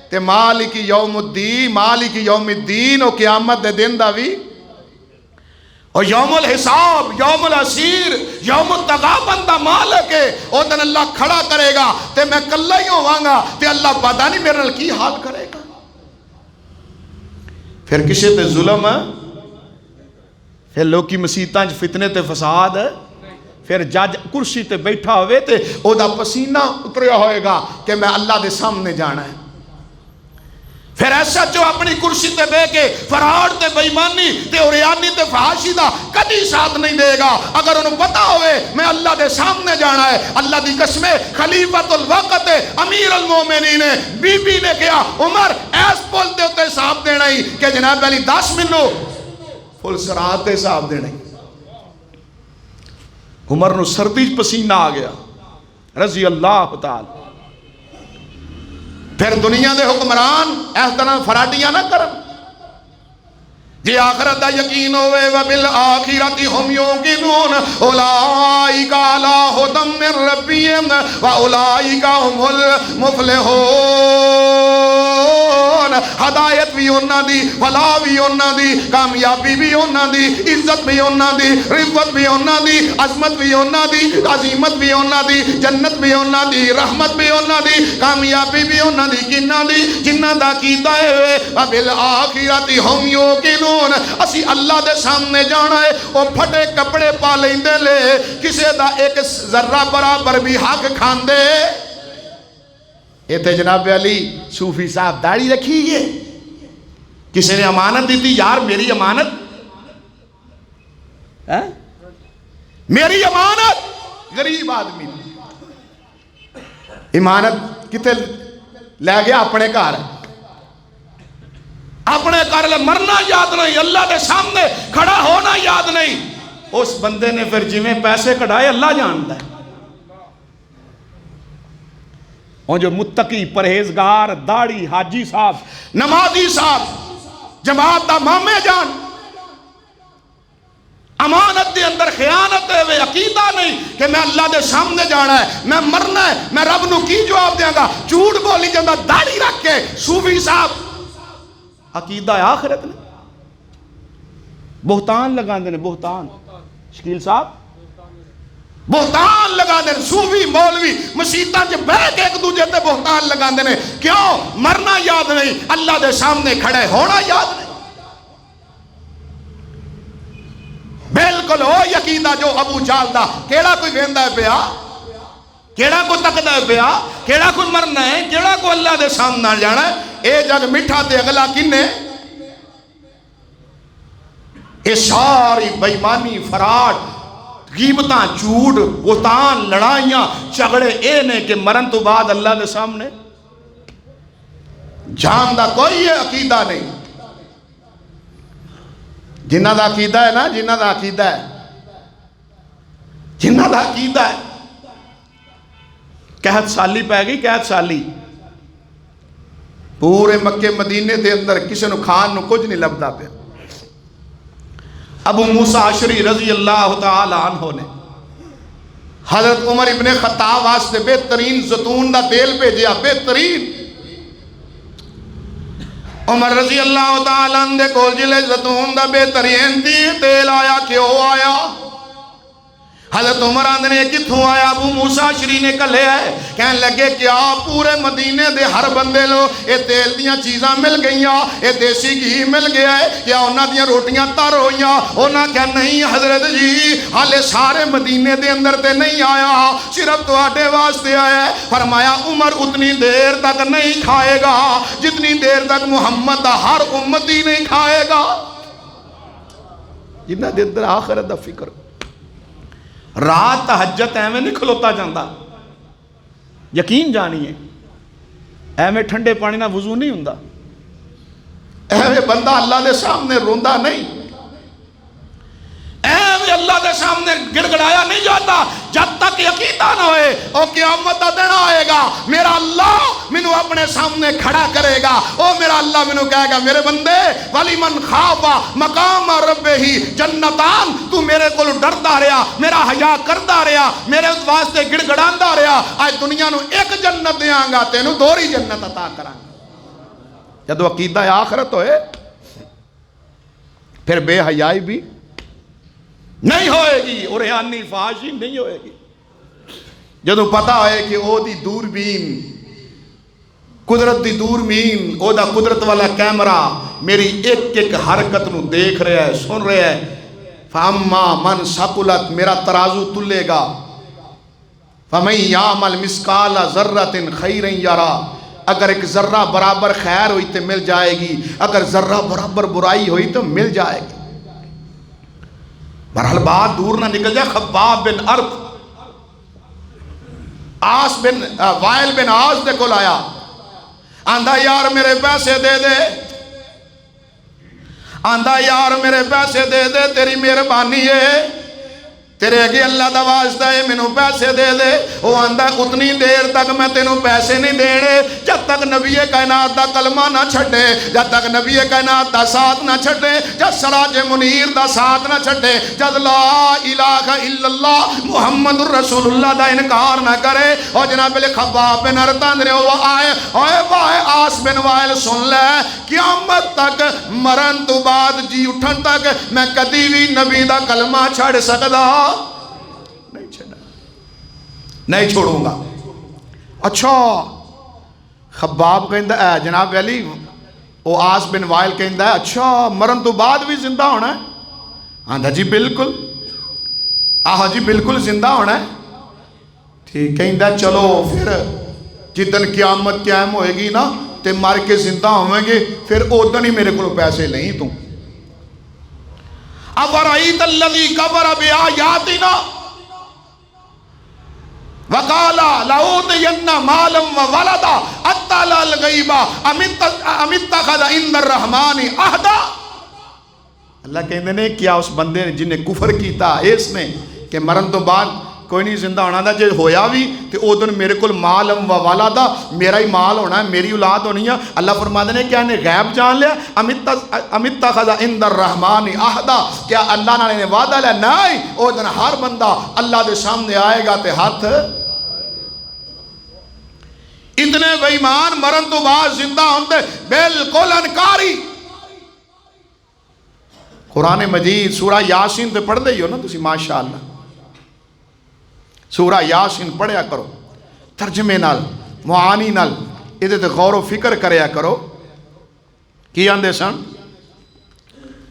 تے مالک یوم الدین، مالک یوم الدین او قیامت دے دن دا بھی اور یوم الحساب، یوم العسیر، یوم التغابن دا مالک ہے. او دن اللہ کھڑا کرے گا تے میں کلہ ہی ہوں گا تے اللہ پتہ نہیں میرے نال کی حال کرے گا. پھر کسے تے ظلم ہے، پھر لوگ کی مسیطاں فتنے تے فساد ہے، پھر جج کرسی تے بیٹھا ہوئے تے او دا پسینہ اتریا ہوئے گا کہ میں اللہ دے سامنے جانا ہے. پھر ایسا جو اپنی کرسی تے بے کے فراڈ تے بےمانی تے اوریانی تے فحاشی دا کدی ساتھ نہیں دے گا۔ اگر انہوں پتا ہوئے میں اللہ دے سامنے جانا ہے، اللہ دی قسمیں خلیفۃ الوقت امیر المومنین نے بی بی نے کیا عمر ایس پل دے ہوتے حساب دینا ہی کہ جناب علی 10 منو فل سرات دے حساب دینا ہی۔ عمر نو سردی پسینہ آ گیا رضی اللہ تعالی۔ پھر دنیا دے حکمران اس طرح فراڈیاں نہ کرن، جی آخرت دا یقین ہوئے وَبِالْآخِرَةِ هُمْ يُوقِنُونَ أُولَٰئِكَ عَلَىٰ هُدًى مِّن رَّبِّهِمْ وَأُولَٰئِكَ هُمُ الْمُفْلِحُونَ۔ ہدایت بھی انہاں دی، فلاح بھی انہاں دی، کامیابی بھی انہاں دی، عزت بھی انہاں دی، رفعت بھی انہاں دی، عظمت بھی انہاں دی، عظیمت بھی انہاں دی، جنت بھی انہاں دی، رحمت بھی انہاں دی، کامیابی بھی انہاں دی۔ کنہاں دی؟ جنہاں دا عقیدہ ہے وَبِالْآخِرَةِ هُمْ يُوقِنُونَ۔ اسی اللہ دے سامنے جانا ہے، وہ پھٹے کپڑے پا لیندے لے، کسے دا ایک ذرہ برابر بھی حق کھاندے۔ ایتھے جناب علی صوفی صاحب داڑھی رکھی ہے، کسی نے امانت دی تھی، یار میری امانت میری امانت، غریب آدمی امانت کتے لے گیا اپنے گھر، اپنے گھر لے مرنا یاد نہیں، اللہ کے سامنے کھڑا ہونا یاد نہیں۔ اس بندے نے پھر جویں پیسے کڑھائے اللہ جانتا ہے۔ اور جو متقی پرہیزگار داڑھی حاجی صاحب نمازی صاحب جماعت دا مامے جان امانت دے اندر خیانت ہے، وہ عقیدہ نہیں کہ میں اللہ دے سامنے جانا ہے، میں مرنا ہے، میں رب نو کی جواب دیاں گا، جھوٹ بولی جاندہ داڑھی رکھ کے صوفی صاحب عقیدہ آخرت نے بہتان لگا دینے، بہتان شکیل صاحب بہتان لگا دینے، صوفی مولوی مسیطان جب بیٹھ ایک دوجہ تے بہتان لگا دینے، کیوں؟ مرنا یاد نہیں، اللہ دے سامنے کھڑے ہونا یاد نہیں۔ بالکل ہو یقیدہ جو ابو جہل دا، کیڑا کوئی ویندہ ہے پیا، کیڑا کو تقدہ ہے پیا، کیڑا کو مرنا ہے، کیڑا کو اللہ دے سامنے جانا ہے۔ اے جگ مٹھا تے اگلا کنے، اے ساری بیمانی فراڈ غیبتاں جھوٹ بہتان لڑائیاں جھگڑے اے نے کہ مرن تو بعد اللہ دے سامنے جان دا کوئی عقیدہ نہیں۔ جنہ دا عقیدہ ہے نا، جنہ دا عقیدہ ہے، جنہ دا عقیدہ ہے، قحط سالی پہ گئی، قحط سالی پورے مکے مدینے دے اندر کسی نو کھان نو کچھ نہیں لبدا پہ۔ ابو موسیٰ عشری رضی اللہ تعالی عنہ نے حضرت عمر ابن خطاب واسطے بہترین زیتون دا تیل بھیجیا، بہترین۔ عمر رضی اللہ تعالی عنہ دے کول جلے زیتون دا بہترین تیل آیا، کیوں آیا؟ حضرت عمر آندھنے کتھوں آیا؟ ابو موسیٰ عشری نے کلے ہے، کہنے لگے کیا پورے مدینے دے ہر بندے لو اے تیل دیاں چیزاں مل گئیاں، اے دیسی گھی مل گیا ہے، کیا انہاں دیاں روٹیاں تر ہوئیاں؟ انہاں کہا نہیں حضرت جی، حالے سارے مدینے دے اندر تے نہیں آیا، صرف تو آٹے واسطے آیا ہے۔ فرمایا عمر اتنی دیر تک نہیں کھائے گا جتنی دیر تک محمد دا ہر امتی نہیں کھائے گا۔ جنہ دے اندر آخرت دا فکر، رات تہجد ایویں نہیں کھلوتا جاندہ، یقین جانیے ایویں ٹھنڈے پانی نہ وضو نہیں ہوندہ، ایویں بندہ اللہ دے سامنے روندہ نہیں، ایویں اللہ دے سامنے گڑگڑایا نہیں جاتا جب تک عقیدہ نہ ہوئے۔ او قیامت دا دن آئے گا، میرا اللہ منو اپنے سامنے کھڑا کرے گا، او میرا اللہ منو کہے گا میرے بندے وَلِمَنْ خَافَ مَقَامَ رَبِّهِ جنتان، تو میرے کو ڈردا رہا، میرا حیا کردا رہا، میرے واسطے گڑگڑاندا رہا، آج دنیا نو ایک جنت دیاں گا، تینو دوری جنت عطا کران گا۔ جدو عقیدہ آخرت ہوئے پھر بے حیائی بھی نہیں ہوئے گی، اور ریانی فحاشی نہیں ہوئے گی۔ جدو پتا ہوئے کہ او دی دوربین، قدرت دی دوربین، او دا قدرت والا کیمرہ میری ایک ایک حرکت نو دیکھ رہا ہے، سن رہا ہے، فَأَمَّا مَنْ ثَقُلَتْ میرا ترازو تلے گا، فَمَنْ يَعْمَلْ مِثْقَالَ ذَرَّةٍ خَيْرًا يَرَى اگر ایک ذرہ برابر خیر ہوئی تو مل جائے گی، اگر ذرہ برابر برائی ہوئی تو مل جائے گی۔ بہرحال بات دور نہ نکل جائے۔ خباب بن ارد وائل بن عاص دے کو لایا، آندھا یار میرے پیسے دے دے، آندھا یار میرے پیسے دے دے، تیری مہربانی ہے، تیرے اگے اللہ دا واسطہ ہے، مینوں پیسے دے دے۔ وہ آندھا اتنی دیر تک میں تینوں پیسے نہیں دینے جب تک نبی کائنات دا کلمہ نہ چھٹے، جب تک نبی کائنات دا ساتھ نہ چھٹے، جب سراج منیر دا ساتھ نہ چھٹے، جب لا الہ الا اللہ محمد رسول اللہ دا انکار نہ کرے۔ اور جناب علی خباب بن ارد اندرے وہ آئے، اوے عاص بن وائل سن لے، قیامت تک مرن تو بعد جی اٹھن تک میں کدی بھی نبی دا کلمہ چھڑ سکدا نہیں، چھڑا نہیں چھوڑوں گا۔ اچھا خباب کہندا ہے جناب علی، وہ عاص بن وائل کہندا ہے اچھا مرن تو بعد بھی زندہ ہونا ہے؟ آندھا جی بالکل، آہا جی بالکل زندہ ہونا ہے۔ ٹھیک کہندا چلو پھر جدن قیامت قائم ہوئے گی نا تے مر کے زندہ ہوئیں گے، پھر ادن ہی میرے کو پیسے نہیں تو۔ افرأیت الذی کفر بآیاتنا وقال لأوتین مالا وولدا اطلع الغیب ام اتخذ عند الرحمن عہدا۔ اللہ کہندے نے کیا اس بندے نے جن نے کفر کیتا اس نے کہ مرن تو بعد کوئی نہیں زندہ ہونا دا، جے ہویا بھی تے او دن میرے کل مالم و والدہ میرا ہی مال ہونا ہے، میری اولاد ہونی ہے۔ اللہ فرما دے نے کیا نے غیب جان لیا؟ ام اتخذ عند الرحمن عہدا، کیا اللہ نے وعدہ لیا؟ نہیں، او دن ہر بندہ اللہ دے سامنے آئے گا تے ہاتھ اتنے بے ایمان مرن تو بعد زندہ ہوندے بالکل انکاری۔ قرآن مجید سورہ یاسین تے پڑھ دے ہو نا تسی ماشاءاللہ، سورہ یاسین پڑھیا کرو ترجمے نال معانی نال، ادھے تے غور و فکر کریا کرو۔ کی آندے سن؟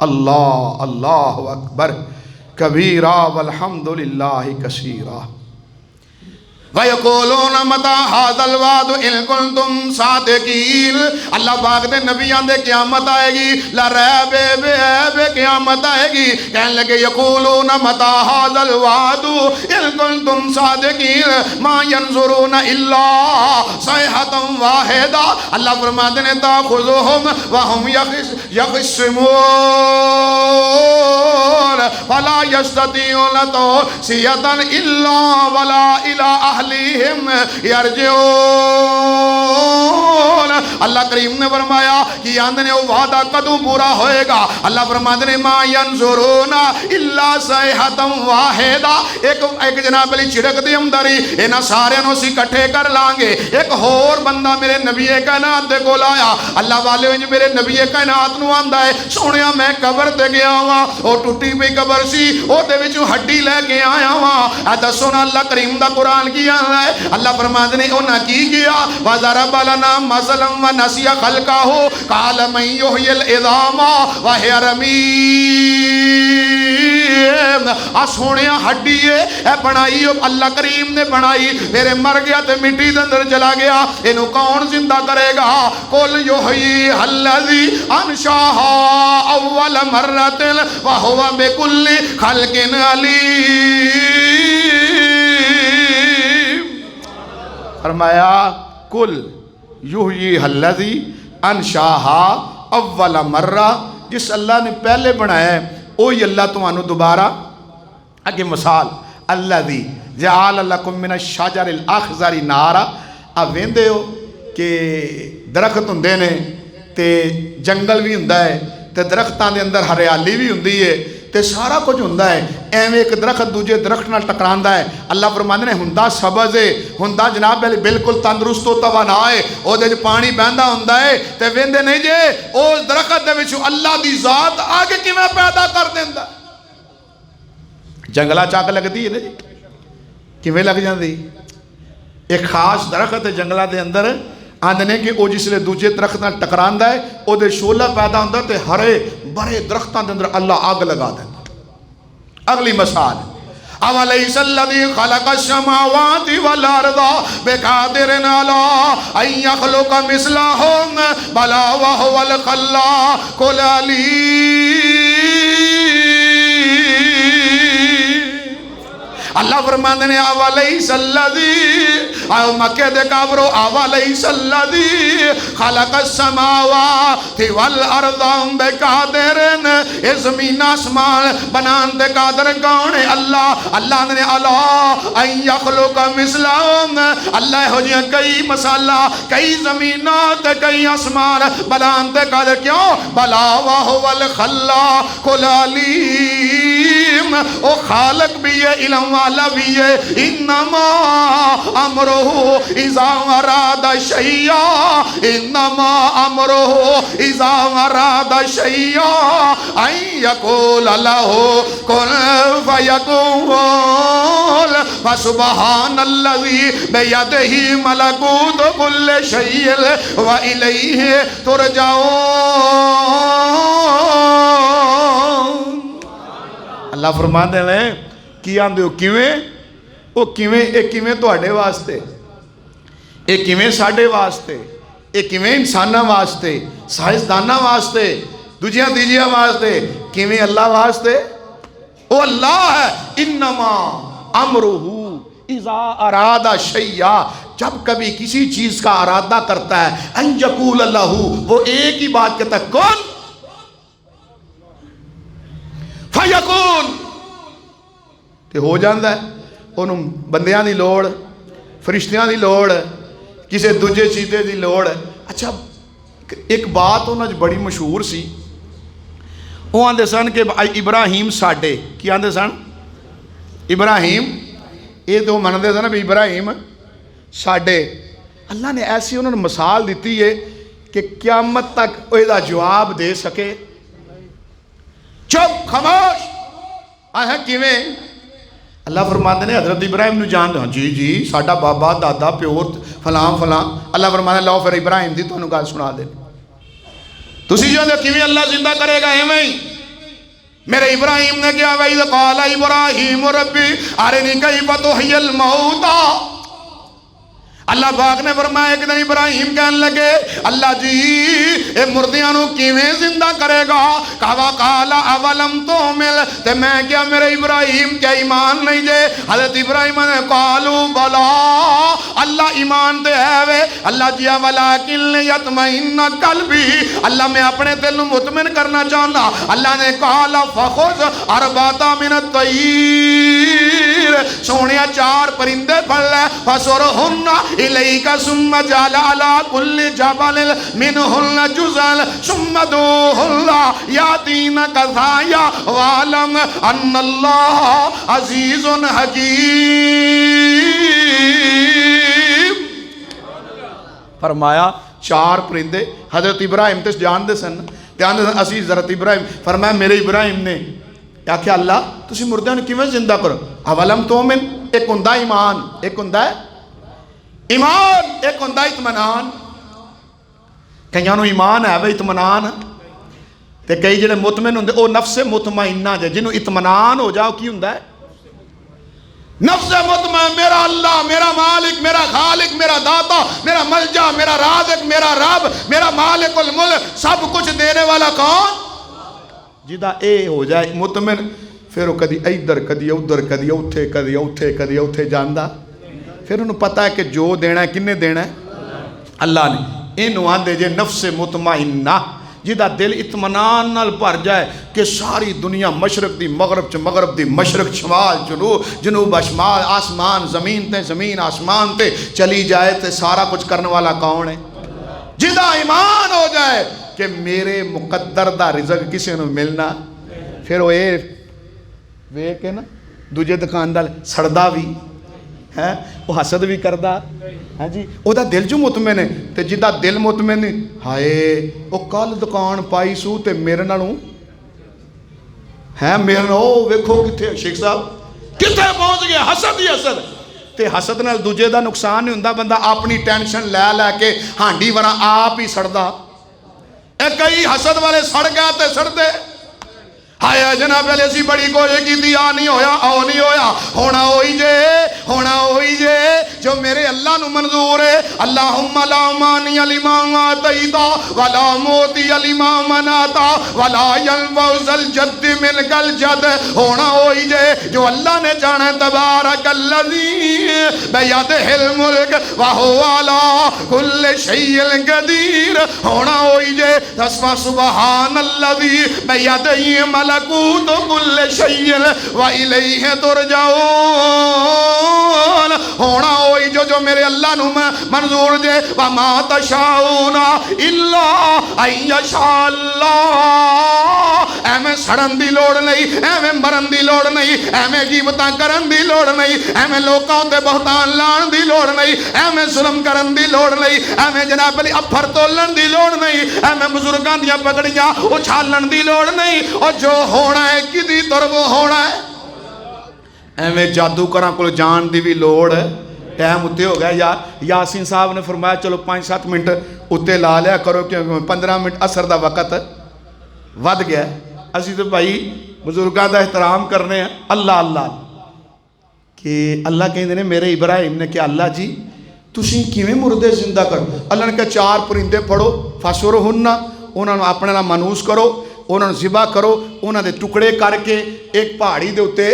اللہ اللہ اکبر کبیرہ والحمدللہ کثیرہ وَيَقُولُونَ مَتَى هَذَا الْوَعْدُ إِن كُنتُمْ صَادِقِينَ۔ اللہ پاک دے نبیاں دے قیامت آئے گی، لا ریب بے قیامت آئے گی، کہنے لگے یقولون مَتَى هَذَا الْوَعْدُ إِن كُنتُمْ صَادِقِينَ مَا يَنظُرُونَ إِلَّا صَيْحَةً وَاحِدَةً۔ اللہ فرماتے ہیں تَأْخُذُهُمْ وَهُمْ يَخِصِّمُونَ فَلَا يَسْتَطِيعُونَ تَوْصِيَةً إِلَّا وَلَا إِلَىٰ اہلیہم یرجعون۔ اللہ کریم نے فرمایا کہ آندھنے وہ وعدہ قدوں پورا ہوئے گا۔ اللہ فرماتے ہیں ما ینظرون الا صیحۃ واحدہ، ایک جناب علی چھڑک دی اندری انہاں سارے نو سی کٹھے کر لانگے۔ ایک اور بندہ میرے نبی کائنات دے کو لایا، اللہ والے ونج میرے نبی کائنات نو آندہ ہے سونیا میں قبر تے گیا ہوا، او ٹوٹی بھی قبر سی، او دے وچوں ہڈی لے کے آیا ہوا۔ دسونا اللہ کریم دا قرآن کی ہے، اللہ فرماتے ہیں انہاں کی کیا وَضَرَبَ لَنَا مَثَلًا وَنَسِيَ خَلْقَهُ قَالَ مَن يُحْيِي الْعِظَامَ وَهِيَ رَمِيمٌ۔ سونیا ہڈی ہے اے بنائی اللہ کریم نے بنائی، میرے مر گیا تے مٹی دے اندر چلا گیا، اینو کون زندہ کرے گا؟ قُلْ يُحْيِيهَا الَّذِي أَنشَأَهَا أَوَّلَ مَرَّةٍ وَهُوَ بِكُلِّ خَلْقٍ عَلِيمٌ۔ فرمایا کل یحییہا الذی انشاہا اول مرہ، جس اللہ نے پہلے بنایا ہے وہی اللہ تمہانوں دوبارہ اگے مثال الذی جعل لکم من الشجر الاخضر نارا۔ اب ویندے ہو کہ درخت ہوندے نے تے جنگل بھی ہوندا ہے تے درختاں دے اندر ہریالی بھی ہوندی ہے تے سارا کچھ ہوندا ہے، ایویں ایک درخت دوجے درخت نال ٹکراندا ہے۔ اللہ فرماندے نے ہوندا سبز ہے، ہوندا جناب بالکل تندرست و توانا ہے، او دے پانی بہندا ہوندا ہے تے ویندے نہیں جے اس درخت دے وچوں اللہ دی ذات آگے کیویں پیدا کر دیندا۔ جنگلا چاک لگدی ہے نا جی، کیویں لگ جاندی؟ ایک خاص درخت ہے جنگلا دے اندر، آندھنے کہ او جس لئے دوجے درخت نال ٹکراندا ہے او دے شولہ پیدا ہوندا تے ہرے بڑے درختاں دے اندر اللہ آگ لگا دے۔ اگلی مثال أوليس الذي خلق السماوات والأرض بقادر على أن يخلق مثلهم بلى وهو الخلاق العليم اللہ فرماندے نے اولیس الذی آؤ مکہ دے کافرو اولیس الذی خلق السماوات والارض بقادر اے زمین آسمان بنان دے قادر کون ہے اللہ اللہ نے اللہ ان یخلق مثلهم اللہ ہو جی کئی مسالہ کئی زمینات کئی آسمان بنان دے قادر کیوں بلا وہو الخلاق العلیم او خالق بھی ہے علم والا بھی ہے انما امرہ اذا اراد شیئا انما امرہ اذا اراد شیئا ان یقول لہ کن فیکون فسبحان الذی بیدہ ملکوت کل شیء وإلیہ ترجعون اللہ فرما دے لیں کی آندے ہو کیویں وہ کیویں ایک کیویں تو اڈے واسطے ایک کیویں ساڑھے واسطے ایک کیویں انسانہ واسطے سائنسدانہ واسطے دوجیاں تیجیاں واسطے کیویں اللہ واسطے وہ اللہ ہے انما امرہ اذا اراد شیئا جب کبھی کسی چیز کا ارادہ کرتا ہے ان یقول اللہ وہ ایک ہی بات کہتا ہے کون فیکون تے ہو جاندہ ہے انہوں بندیاں دی لوڑ فرشتیاں دی لوڑ کسے دوجے چیزیں دی لوڑ اچھا ایک بات انہوں نے بڑی مشہور سی وہ آندے سن کہ ابراہیم ساڑھے کی آندے سن ابراہیم یہ تو مندے سن بھی ابراہیم ساڑھے اللہ نے ایسی انہوں نے مثال دیتی ہے کہ قیامت تک وہ جواب دے سکے چپ خاموش آہ کیویں اللہ فرماتے ہیں حضرت ابراہیم نے جان دیں جی جی ساڑھا بابا دادا پیور فلان فلان اللہ فرماتے ہیں لو پھر ابراہیم دی تو انہوں گال سنا دے تسی جو دے کیویں اللہ زندہ کرے گا ایویں میرے ابراہیم نے کیا وَإِذْ قَالَ إِبْرَاهِيمُ رَبِّ أَرِنِي كَيْفَ تُحْيِي الْمَوْتَى اللہ پاک نے فرمایا ایک دن ابراہیم کہنے لگے اللہ جی اے مردیاں نو کیویں زندہ کرے گا کہا قال اولم تؤمن تے میں کیا میرے ابراہیم کیا ایمان نہیں دے حضرت ابراہیم نے قالوا بلا اللہ ایمان دے ہے وے اللہ جی ولکن یطمئن قلبی اللہ میں اپنے دل نو مطمئن کرنا چاہنا اللہ نے قال فخذ اربعۃ من الطیر سونیا 4 پرندے پھڑ لے فسرہن إليك ثم جعل على كل جبل منهن جزءا ثم ادعوهن يأتينك سعيا واعلم أن الله عزيز حكيم فرمایا 4 پرندے حضرت ابراہیم تے جان دے سن اسی حضرت ابراہیم فرمایا میرے ابراہیم نے کیا کہ اللہ تسی مردیاں نوں کیویں زندہ کرو اولم تؤمن ایک ہوندا ایمان ایک ہوندا ایمان ایک ہوندا اطمینان کئیاں نوں ایمان ہے وے اطمینان تے کئی جڑے مطمئن ہوندے او نفس مطمئنہ جنوں اطمینان ہو جاؤ کی ہوندا ہے نفس مطمئن میرا اللہ میرا مالک میرا خالق میرا داتا میرا ملجا میرا رازق میرا رب میرا مالک الملک سب کچھ دینے والا کون جدا اے ہو جائے مطمئن پھر وہ کدی ادھر کدی ادھر کدی اوتھے کدی اوتھے کدی اوتھے جاندا پھر انہوں پتہ ہے کہ جو دینا ہے کنے دینا ہے اللہ نے انہوں آندے جے نفس مطمئنہ جدا دل اطمینان نال بھر جائے کہ ساری دنیا مشرق دی مغرب چ مغرب دی مشرق شمال جنوب شمال آسمان زمین تے زمین آسمان تے چلی جائے تے سارا کچھ کرنے والا کون ہے جدا ایمان ہو جائے کہ میرے مقدر دا رزق کسی نے ملنا پھر وہ اے وے کہ نا دوجے دکاندار سڑدا بھی ہے وہ حسد بھی کردہ ہے جی وہ دا دل جو مطمئن ہے تے جدہ دل مطمئن ہے ہائے وہ کل دکان پائی سو تے میرے نالوں ہے میرے نالوں ویکھو کتے شیخ صاحب کتے پہنچ گیا حسد ہی حسد تے حسد نال دوجے دا نقصان نہیں ہوندہ بندہ اپنی ٹینشن لے کے ہانڈی ورہ آپ ہی سڑ دا اے کئی حسد والے سڑ گیا تے سڑ دے آیا جناب علی اسی بڑی کوشش کی دی نہیں ہویا نہیں ہویا ہونا ہوئی جے جو میرے اللہ نو منظور ہے اللہم لا مانی لما آتیتا ولا موتی لما مناتا ولا ينفع ذا الجد منک الجد ہونا ہوئی جے جو اللہ نے جانا تبارک الذی بیدہ الملک وہو علی کل شیء قدیر ہونا ہوئی جے تسمع سبحان الذی بیدہ ملکوت کل شیء وإلیہ ترجعون ہونا ہوئی جو میرے اللہ نو منظور جے وما تشاؤون الا ان یشاء اللہ ایویں سڑن دی لوڑ نہیں ایویں مرن دی لوڑ نہیں ایویں غیبتاں کرن دی لوڑ نہیں ایویں لوکاں تے بہتان لان دی لوڑ نہیں ایویں ظلم کرن دی لوڑ نہیں ایویں جناب علی افر تولن دی لوڑ نہیں ایویں بزرگاں دیاں پگڑیاں اچھالن دی لوڑ نہیں اور جو ہونا ہے کدی طرف ہونا ہے ایویں جادو کراں کول جان دی بھی لوڑ ہے ٹائم اتے ہو گیا یاسین صاحب نے فرمایا چلو 5-7 منٹ اتے لا لیا کرو کیونکہ 15 منٹ اثر دا وقت ود گیا اسی تو بھائی بزرگاں دا احترام کرنے ہیں اللہ کہ اللہ کہیں دینے میرے ابراہیم نے کہا اللہ جی تسی کیویں مردے زندہ کرو اللہ نے کہا 4 پرندے پڑھو فاسورہن انہوں نے اپنے نام منوس کرو انہوں نے ذبح کرو انہوں نے ٹکڑے کر کے ایک پہاڑی دے اتے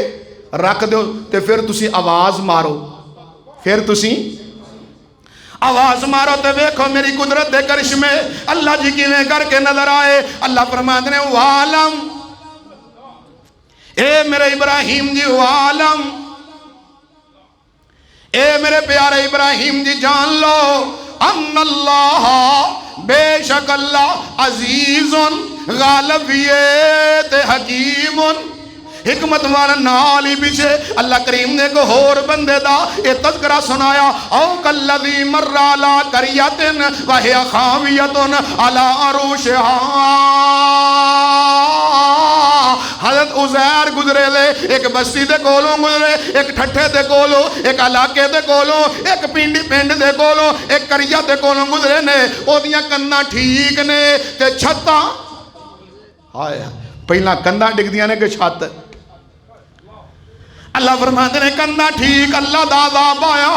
رکھ دو تے پھر تسی آواز مارو آواز مارو تے ویکھو میری قدرت دے کرشمے اللہ جی کیویں کر کے نظر آئے اللہ فرماتے ہیں وعالم اے میرے ابراہیم جی وعالم اے میرے پیارے ابراہیم جی جان لو ان اللہ بے شک اللہ عزیز غالبیت حکیم حکمت والا نالی پیچھے اللہ کریم نے کو ہور بندے دا یہ تذکرہ سنایا او کالذی مر علی قریۃ وہی خاویۃ علی عروشہا حضرت عزیر گزرے لے ایک بستی دے کولوں گزرے ایک ٹھٹھے دے کولوں ایک علاقے دے کولوں ایک پنڈ دے کولوں ایک قریہ دے کولوں گزرے نے او دیاں کناں ٹھیک نے تے چھتاں آئے پہلا کندہ ڈگ دیاں نے کہ چھت اللہ فرماتے ہیں کندہ ٹھیک اللہ دا عذاب آیا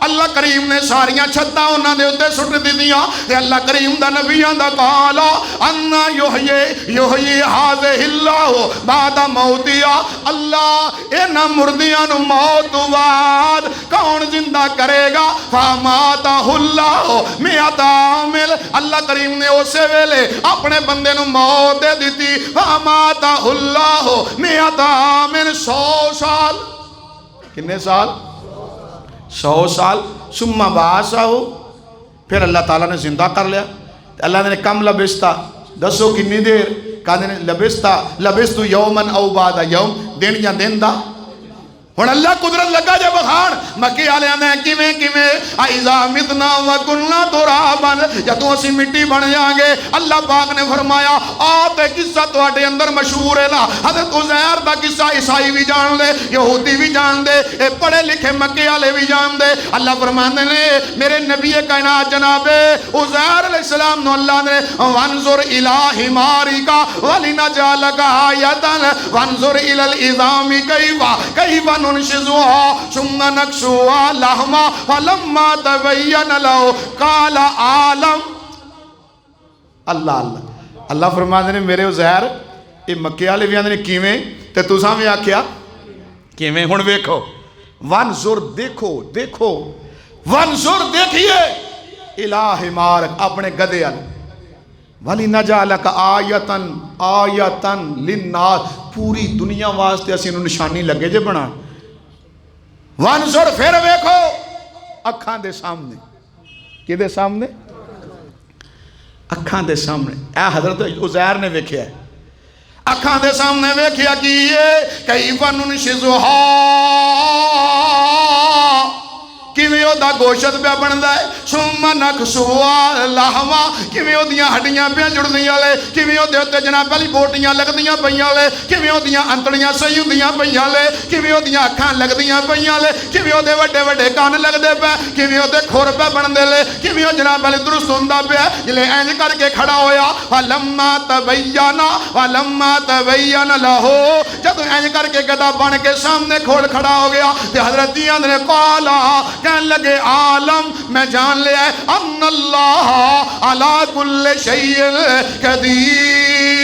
اللہ کریم نے ساریاں چھتاں انہاں دے اتے سٹ دی دیاں تے اللہ کریم دا نبیاں دا قالا انا یحیی ہذہ اللہ بعد موتیا اللہ اینا مردیاں نو موت بعد کون زندہ کرے گا فاماتہ اللہ میعۃ عام اللہ کریم نے اسے ویلے اپنے بندے نو موت دے دیتی فاماتہ اللہ میعۃ عام 100 سال کتنے سال 100 سال ثم بعثہ پھر اللہ تعالیٰ نے زندہ کر لیا اللہ نے کم لبستا دسو کنی دیر کہا لبستو یومن او بعد یوم دن یا دن دا ہن اللہ قدرت لگا جے بخان مکی آلیاں نے کیویں اذا متنا وکننا ترابا جدوں اسی مٹی بن جائیں گے اللہ پاک نے فرمایا تے قصہ تواڈے اندر مشہور ہے نا حضرت عزیر دا قصہ عیسائی بھی جان دے یہودی بھی جان دے اے پڑھے لکھے مکے والے بھی جان دے اللہ فرماندے نے میرے نبی کائنات جناب عزیر علیہ السلام نو اللہ نے وانظر الی حمارک ولنجعلک آیۃ وانظر الی العظام کیف ننشزها ثم نكسوها لحما فلما تبين له قال عالم اللہ فرماتے ہیں میرے عزیر یہ مکے والے بھی آندے نے کیویں تے تساں بھی آکھیا کیویں ہن ویکھو وانظر دیکھو وانظر دیکھیے الہ حمارک اپنے گدے ال وَلِنَجَعَلَكَ آیَةً لِلنَّاسِ پوری دنیا واسطے اسی نو نشانی لگے جے بنا وانظر پھر ویکھو اکھاں دے سامنے کی دے سامنے اکھاں دے سامنے اے حضرت عزیر نے ویکھیا ہے اکھاں دے سامنے ویکھیا کی یہ کیف ننشزها کیویں دا گوشت پہ بندا ہے ثم نکسوا لحما کیویں دیاں ہڈیاں پہ جڑدیاں لے کیویں دے اوتے جناب علی بوٹیاں لگدیاں پیاں لے کیویں دیاں انتڑیاں صحیح ہوندیاں پیاں لے کیویں دیاں اکھاں لگدیاں پیاں لے کیویں دے وڈے وڈے کان لگدے پے کیویں دے کھور پہ بندے لے کیویں جناب علی درست ہوندا پیا جلے اینج کر کے کھڑا ہویا ولما تبین لہو جب اینج کر کے گدا بن کے سامنے کھول کھڑا ہو گیا تے حضرت جی نے قالا کہنے لگے عالم میں جان لیا ہے ان اللہ علی کل شیء قدیر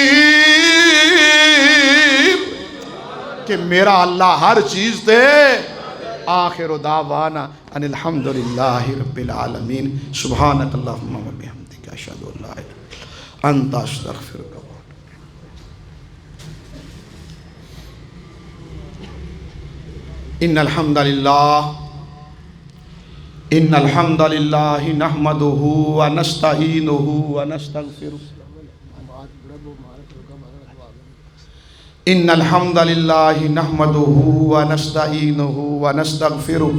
کہ میرا اللہ ہر چیز دے آخر دعوانا ان الحمدللہ رب العالمین سبحانک اللہم و بحمدک اشہد ان لا الہ الا انت استغفرک ان الحمد للہ نحمده ونستعینه ونستغفره ان الحمد للہ نحمده ونستعینه ونستغفره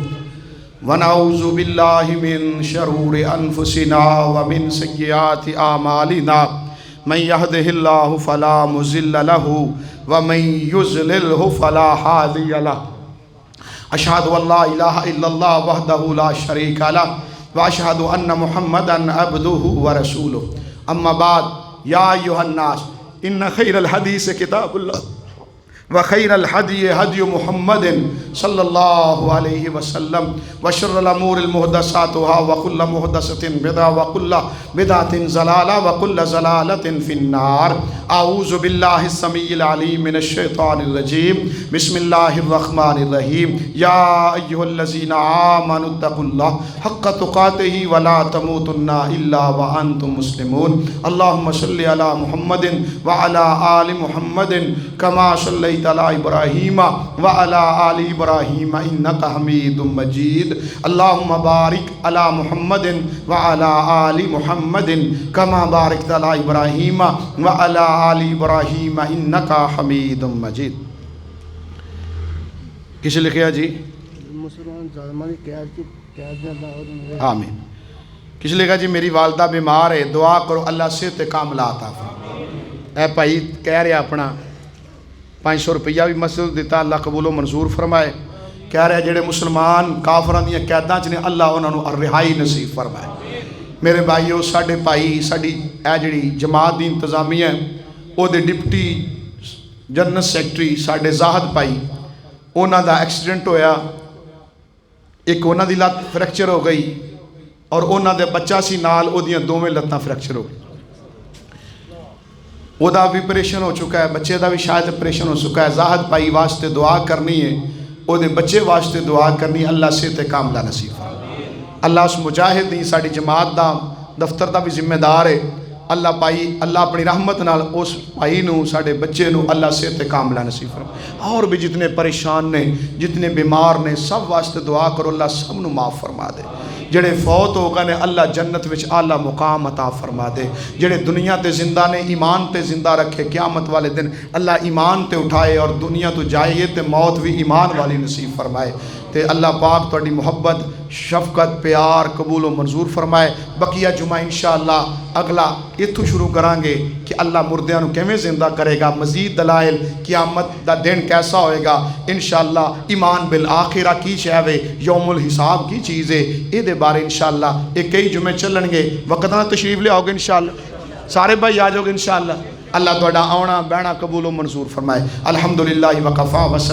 ونعوذ باللہ من شرور انفسنا ومن سیئات اعمالنا من يهده الله فلا مضل له ومن يضلل فلا هادي له اشہد ان لا الہ الا اللہ وحدہ لا شریک لہ واشہد ان محمدا عبدہ ورسولہ اما بعد یا ایھا الناس ان خیر الحدیث کتاب اللہ وخیر الحدی حدی محمد صلی اللہ علیہ وسلم وشر الامور المحدثاتها وكل محدثۃ بدعہ وكل بدعۃ ضلالہ وكل ضلالۃ فی النار اعوذ باللہ السمیع العلیم من الشیطان الرجیم بسم اللہ الرحمن الرحیم یا ایھا الذین آمنوا اتقوا اللہ حق تقاتہ ولا تموتن الا وانتم مسلمون اللہم صل علی محمد وعلی آل محمد کما صلیت علی ابراہیم وعلی آل ابراہیم انک حمید مجید اللہم بارک علی محمد وعلی آل محمد کما بارکت علی ابراہیم وعلی آل ابراہیم انک حمید مجید. کسے لکھیا جی؟ آمین. کسے لکھا جی میری والدہ بیمار ہے دعا کرو اللہ صحت کاملہ عطا فرمائے. اے بھائی کہہ رہے اپنا 500 روپیہ بھی مسجد دیتا اللہ قبول و منظور فرمائے. کہہ رہے جڑے مسلمان کافران دیا قیداں چنے اللہ انہوں نے رہائی نصیب فرمائے. میرے بھائیو ساڑھے بھائی ساڑھی اے جڑی جماعت دی انتظامیہ او دے ڈپٹی جنرل سیکٹری ساڑھے زاہد بھائی اونا دا ایکسیڈنٹ ہویا ایک اونا دی لات فریکچر ہو گئی اور اونا دے بچہ سی نال او دیاں دوویں لتاں فریکچر ہو گئی. وہ دا بھی پریشن ہو چکا ہے بچے دا بھی شاید پریشن ہو چکا ہے. زاہد بھائی واسطے دعا کرنی ہے وہ دے بچے واسطے دعا کرنی ہے اللہ صحت کاملہ نصیب فرمائے. اللہ اس مجاہد دی ساڑی جماعت دا دفتر دا بھی ذمہ دار ہے اللہ پائی اللہ اپنی رحمت نال اس پائی نو ساڑے بچے نو اللہ صحت کاملہ نصیب فرمائے. اور بھی جتنے پریشان نے جتنے بیمار نے سب واسطے دعا کرو اللہ سب نو معاف فرما دے. جڑے فوت ہو گئے نے اللہ جنت وچ اعلیٰ مقام عطا فرما دے. جڑے دنیا تے زندہ نے ایمان تے زندہ رکھے قیامت والے دن اللہ ایمان تے اٹھائے اور دنیا تو جائے تے موت بھی ایمان والی نصیب فرمائے. تے اللہ پاک تہاڈی محبت شفقت پیار قبول و منظور فرمائے. بقیہ جمعہ انشاءاللہ اگلا اتھو شروع کریں گے کہ اللہ مردیاں نو کیویں زندہ کرے گا مزید دلائل قیامت دا دن کیسا ہوئے گا انشاءاللہ ایمان بالآخرہ کی شہوے یوم الحساب کی چیزیں اے دے بارے انشاءاللہ ایک کئی جمعے چلن گے. وقتنا تشریف لے آؤ گے انشاءاللہ سارے بھائی آ جاؤ گے انشاءاللہ. اللہ تہاڈا آنا بہنا قبول و منظور فرمائے. الحمدللہ وکفا وسلم.